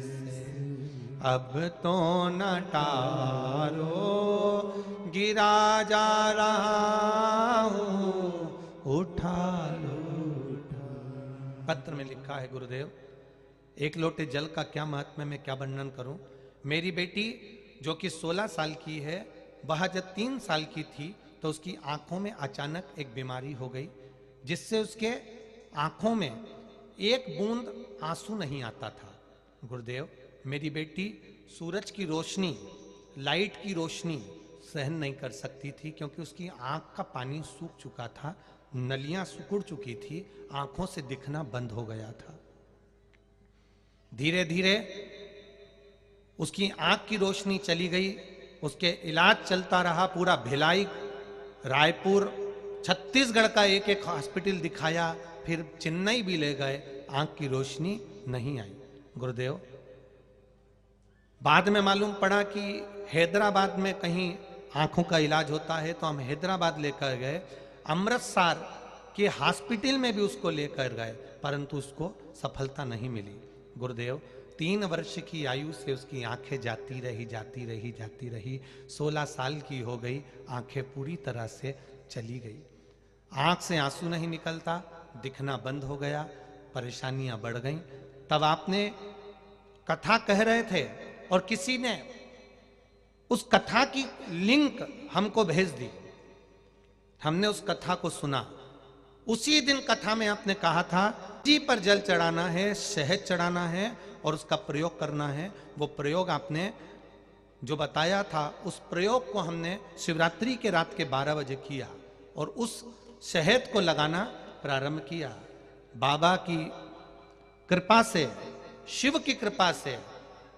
से अब तो न टालो, गिरा जा रहा हूं, उठा लो। पत्र में लिखा है, गुरुदेव एक लोटे जल का क्या महत्व है, मैं क्या वर्णन करूं। मेरी बेटी जो कि 16 साल की है, वह जब 3 साल की थी तो उसकी आंखों में अचानक एक बीमारी हो गई, जिससे उसके आंखों में एक बूंद आंसू नहीं आता था। गुरुदेव मेरी बेटी सूरज की रोशनी, लाइट की रोशनी सहन नहीं कर सकती थी, क्योंकि उसकी आंख का पानी सूख चुका था, नलियां सिकुड़ चुकी थी, आंखों से दिखना बंद हो गया था। धीरे धीरे उसकी आंख की रोशनी चली गई, उसके इलाज चलता रहा। पूरा भिलाई, रायपुर, छत्तीसगढ़ का एक एक हॉस्पिटल दिखाया, फिर चेन्नई भी ले गए, आंख की रोशनी नहीं आई। गुरुदेव बाद में मालूम पड़ा कि हैदराबाद में कहीं आंखों का इलाज होता है, तो हम हैदराबाद लेकर गए। अमृतसर के हॉस्पिटल में भी उसको लेकर गए, परंतु उसको सफलता नहीं मिली। गुरुदेव 3 वर्ष की आयु से उसकी आंखें जाती रही। 16 साल की हो गई, आंखें पूरी तरह से चली गई। आंख से आंसू नहीं निकलता, दिखना बंद हो गया, परेशानियां बढ़ गईं। तब आपने कथा कह रहे थे और किसी ने उस कथा की लिंक हमको भेज दी, हमने उस कथा को सुना। उसी दिन कथा में आपने कहा था जी पर जल चढ़ाना है, शहद चढ़ाना है और उसका प्रयोग करना है। वो प्रयोग आपने जो बताया था, उस प्रयोग को हमने शिवरात्रि के रात के 12 बजे किया और उस शहद को लगाना प्रारंभ किया। बाबा की कृपा से, शिव की कृपा से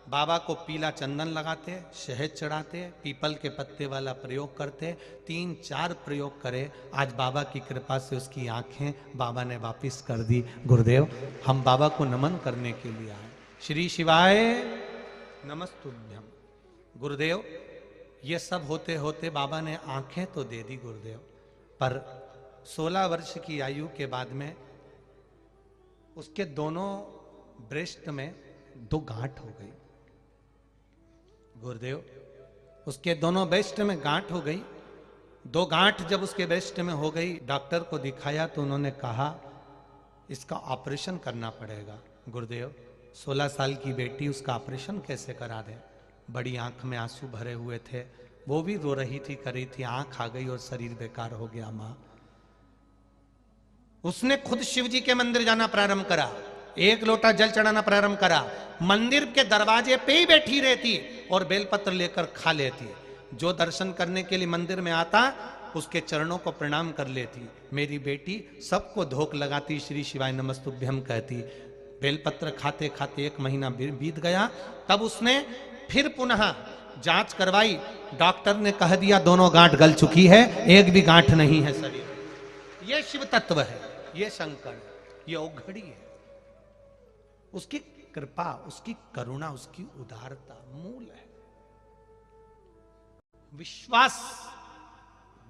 बाबा को पीला चंदन लगाते, शहद चढ़ाते, पीपल के पत्ते वाला प्रयोग करते, 3-4 प्रयोग करे। आज बाबा की कृपा से उसकी आंखें बाबा ने वापिस कर दी। गुरुदेव हम बाबा को नमन करने के लिए आए। श्री शिवाय नमस्तुभ्यम। गुरुदेव ये सब होते होते बाबा ने आंखें तो दे दी गुरुदेव, पर 16 वर्ष की आयु के बाद में उसके दोनों ब्रेस्ट में 2 गांठ हो गई। गुरुदेव उसके दोनों ब्रेस्ट में गांठ हो गई। 2 गांठ जब उसके ब्रेस्ट में हो गई, डॉक्टर को दिखाया तो उन्होंने कहा इसका ऑपरेशन करना पड़ेगा। गुरुदेव 16 साल की बेटी, उसका ऑपरेशन कैसे करा दे। बड़ी आंख में आंसू भरे हुए थे, वो भी रो रही थी, कर रही थी, आंख आ गई और शरीर बेकार हो गया। मां उसने खुद शिव जी के मंदिर जाना प्रारंभ करा, 1 लोटा जल चढ़ाना प्रारंभ करा, मंदिर के दरवाजे पे ही बैठी रहती और बेलपत्र लेकर खा लेती। जो दर्शन करने के लिए मंदिर में आता उसके चरणों को प्रणाम कर लेती। मेरी बेटी सबको धोख लगाती, श्री शिवाय नमस्तुभ्यम कहती। बेलपत्र खाते खाते 1 महीना बीत गया। तब उसने फिर पुनः जांच करवाई, डॉक्टर ने कह दिया दोनों गांठ गल चुकी है, एक भी गांठ नहीं है शरीर। यह शिव तत्व है। ये शंकर है, ये औघड़ी है। उसकी कृपा, उसकी करुणा, उसकी उदारता मूल है। विश्वास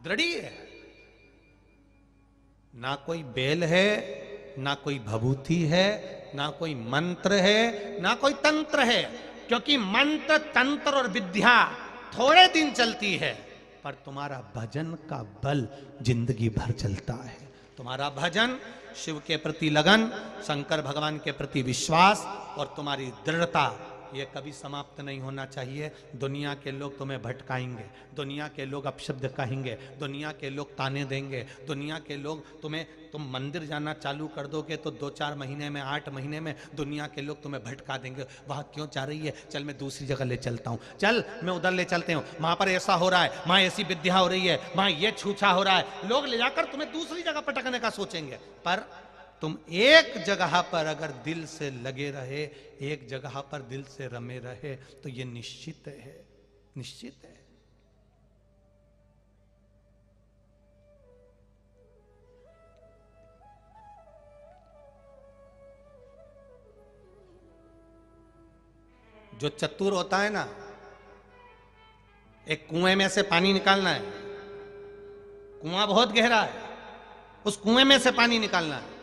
दृढ़ है। ना कोई बेल है, ना कोई भभूति है, ना कोई मंत्र है, ना कोई तंत्र है। क्योंकि मंत्र, तंत्र और विद्या थोड़े दिन चलती है, पर तुम्हारा भजन का बल जिंदगी भर चलता है। तुम्हारा भजन, शिव के प्रति लगन, शंकर भगवान के प्रति विश्वास और तुम्हारी दृढ़ता, ये कभी समाप्त नहीं होना चाहिए। दुनिया के लोग तुम्हें भटकाएंगे, दुनिया के लोग अपशब्द कहेंगे, दुनिया के लोग ताने देंगे, दुनिया के लोग तुम मंदिर जाना चालू कर दोगे तो 2-4 महीने में, 8 महीने में दुनिया के लोग तुम्हें भटका देंगे। वहां क्यों जा रही है? चल मैं दूसरी जगह ले चलता हूँ, चल मैं उधर ले चलते हूँ, वहां पर ऐसा हो रहा है, वहां ऐसी विद्या हो रही है, वहां ये छूछा हो रहा है। लोग ले जाकर तुम्हें दूसरी जगह पटकने का सोचेंगे। पर तुम एक जगह पर अगर दिल से लगे रहे, एक जगह पर दिल से रमे रहे, तो ये निश्चित है, निश्चित है। जो चतुर होता है ना, एक कुएं में से पानी निकालना है, कुआं बहुत गहरा है, उस कुएं में से पानी निकालना है।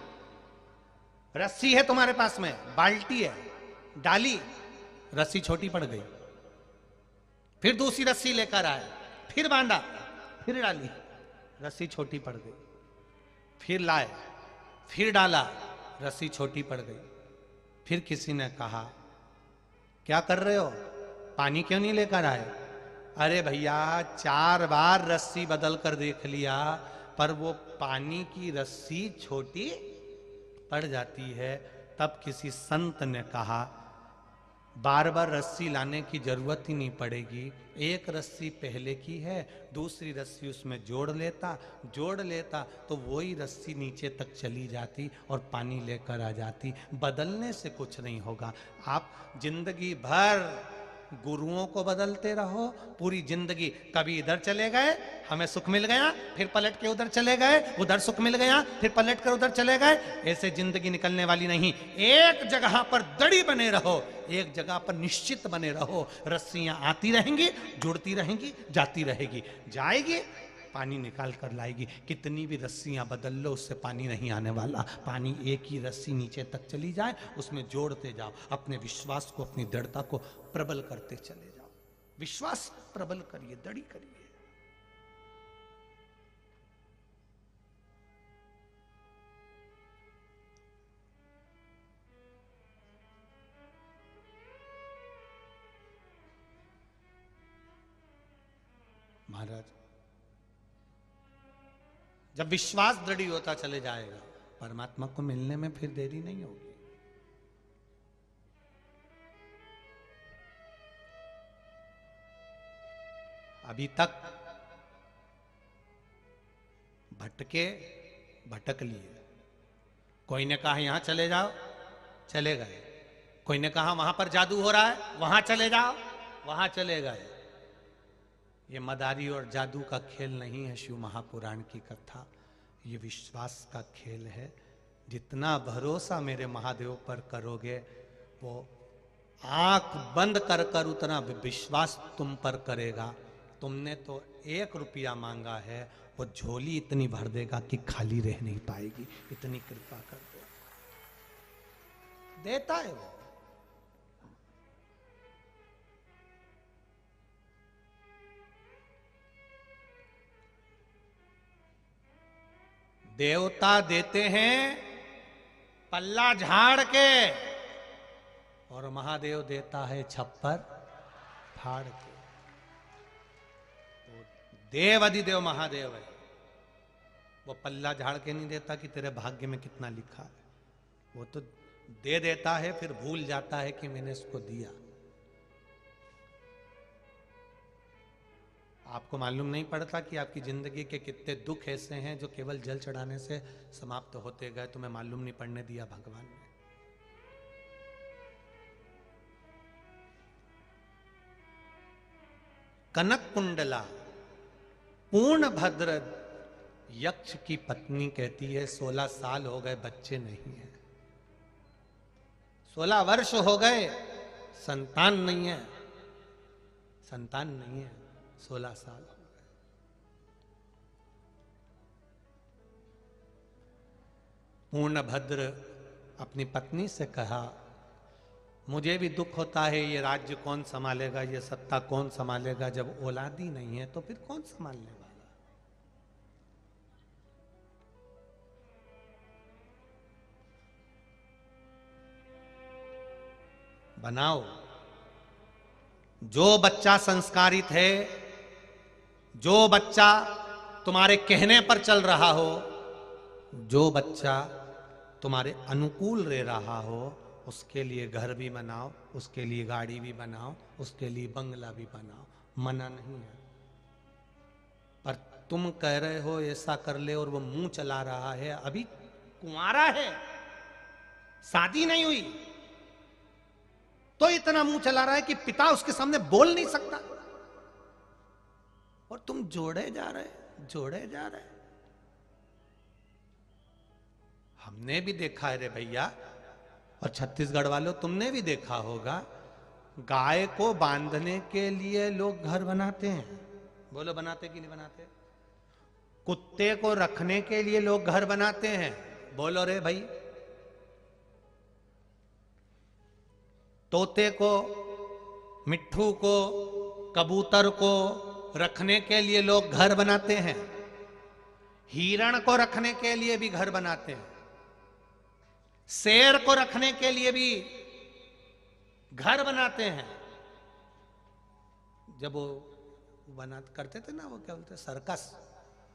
रस्सी है तुम्हारे पास में, बाल्टी है, डाली, रस्सी छोटी पड़ गई, फिर दूसरी रस्सी लेकर आए, फिर बांधा, फिर डाली, रस्सी छोटी पड़ गई, फिर लाए, फिर डाला, रस्सी छोटी पड़ गई। फिर किसी ने कहा, क्या कर रहे हो, पानी क्यों नहीं लेकर आए? अरे भैया 4 बार रस्सी बदल कर देख लिया, पर वो पानी की रस्सी छोटी पड़ जाती है। तब किसी संत ने कहा, बार बार रस्सी लाने की जरूरत ही नहीं पड़ेगी, एक रस्सी पहले की है, दूसरी रस्सी उसमें जोड़ लेता तो वही रस्सी नीचे तक चली जाती और पानी लेकर आ जाती। बदलने से कुछ नहीं होगा। आप जिंदगी भर गुरुओं को बदलते रहो, पूरी जिंदगी कभी इधर चले गए, हमें सुख मिल गया, फिर पलट के उधर चले गए, उधर सुख मिल गया, फिर पलट कर उधर चले गए। ऐसे जिंदगी निकलने वाली नहीं। एक जगह पर दड़ी बने रहो, एक जगह पर निश्चित बने रहो। रस्सियां आती रहेंगी, जुड़ती रहेंगी, जाती रहेगी, जाएगी, पानी निकाल कर लाएगी। कितनी भी रस्सियां बदल लो, उससे पानी नहीं आने वाला। पानी एक ही रस्सी नीचे तक चली जाए, उसमें जोड़ते जाओ, अपने विश्वास को, अपनी दृढ़ता को प्रबल करते चले जाओ। विश्वास प्रबल करिए, दृढ़ करिए। महाराज, जब विश्वास दृढ़ होता चले जाएगा, परमात्मा को मिलने में फिर देरी नहीं होगी। अभी तक भटक लिए। कोई ने कहा यहां चले जाओ, चले गए। कोई ने कहा वहां पर जादू हो रहा है, वहां चले जाओ, वहां चले गए। ये मदारी और जादू का खेल नहीं है शिव महापुराण की कथा, ये विश्वास का खेल है। जितना भरोसा मेरे महादेव पर करोगे, वो आंख बंद कर कर उतना विश्वास तुम पर करेगा। तुमने तो 1 रुपया मांगा है, वो झोली इतनी भर देगा कि खाली रह नहीं पाएगी। इतनी कृपा कर दो, देता है वो। देवता देते हैं पल्ला झाड़ के, और महादेव देता है छप्पर फाड़ के। तो देव अधिदेव महादेव है, वो पल्ला झाड़ के नहीं देता कि तेरे भाग्य में कितना लिखा है। वो तो दे देता है, फिर भूल जाता है कि मैंने इसको दिया। आपको मालूम नहीं पड़ता कि आपकी जिंदगी के कितने दुख ऐसे हैं जो केवल जल चढ़ाने से समाप्त होते गए, तुम्हें मालूम नहीं पड़ने दिया भगवान ने। कनक कुंडला पूर्ण भद्र यक्ष की पत्नी कहती है 16 साल हो गए बच्चे नहीं है, 16 वर्ष हो गए संतान नहीं है, संतान नहीं है, 16 साल हो गए। पूर्णभद्र अपनी पत्नी से कहा, मुझे भी दुख होता है, ये राज्य कौन संभालेगा, ये सत्ता कौन संभालेगा, जब औलाद ही नहीं है तो फिर कौन संभालने वाला। बनाओ, जो बच्चा संस्कारित है, जो बच्चा तुम्हारे कहने पर चल रहा हो, जो बच्चा तुम्हारे अनुकूल रह रहा हो, उसके लिए घर भी बनाओ, उसके लिए गाड़ी भी बनाओ, उसके लिए बंगला भी बनाओ, मना नहीं है। पर तुम कह रहे हो ऐसा कर ले और वो मुंह चला रहा है, अभी कुंवारा है, शादी नहीं हुई, तो इतना मुंह चला रहा है कि पिता उसके सामने बोल नहीं सकता, और तुम जोड़े जा रहे, जोड़े जा रहे। हमने भी देखा है रे भैया, और छत्तीसगढ़ वालों तुमने भी देखा होगा, गाय को बांधने के लिए लोग घर बनाते हैं। बोलो, बनाते कि नहीं बनाते? कुत्ते को रखने के लिए लोग घर बनाते हैं। बोलो रे भाई। तोते को, मिट्ठू को, कबूतर को रखने के लिए लोग घर बनाते हैं। हिरण को रखने के लिए भी घर बनाते हैं। शेर को रखने के लिए भी घर बनाते हैं। जब वो बना करते थे ना, वो क्या बोलते, सर्कस,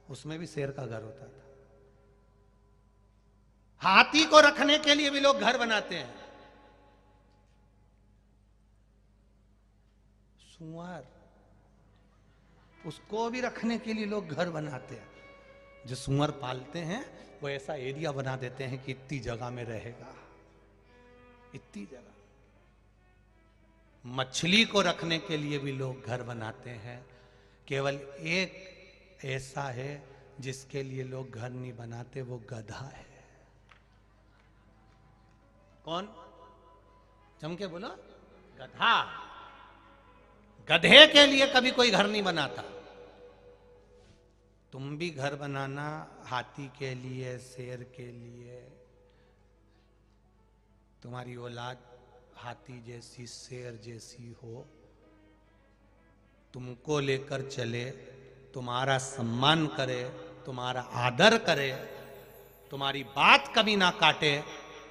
उसमें भी शेर का घर होता था। हाथी को रखने के लिए भी लोग घर बनाते हैं। सुअर, उसको भी रखने के लिए लोग घर बनाते हैं। जो सुअर पालते हैं वो ऐसा एरिया बना देते हैं कि इतनी जगह में रहेगा, इतनी जगह। मछली को रखने के लिए भी लोग घर बनाते हैं। केवल एक ऐसा है जिसके लिए लोग घर नहीं बनाते, वो गधा है। कौन? जम के बोलो, गधा। गधे के लिए कभी कोई घर नहीं बनाता। तुम भी घर बनाना हाथी के लिए, शेर के लिए। तुम्हारी औलाद हाथी जैसी, शेर जैसी हो, तुमको लेकर चले, तुम्हारा सम्मान करे, तुम्हारा आदर करे, तुम्हारी बात कभी ना काटे।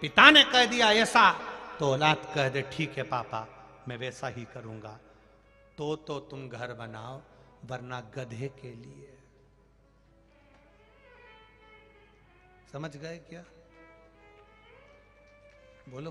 पिता ने कह दिया ऐसा, तो औलाद कह दे ठीक है पापा, मैं वैसा ही करूंगा। तो तुम घर बनाओ, वरना गधे के लिए। समझ गए क्या? बोलो।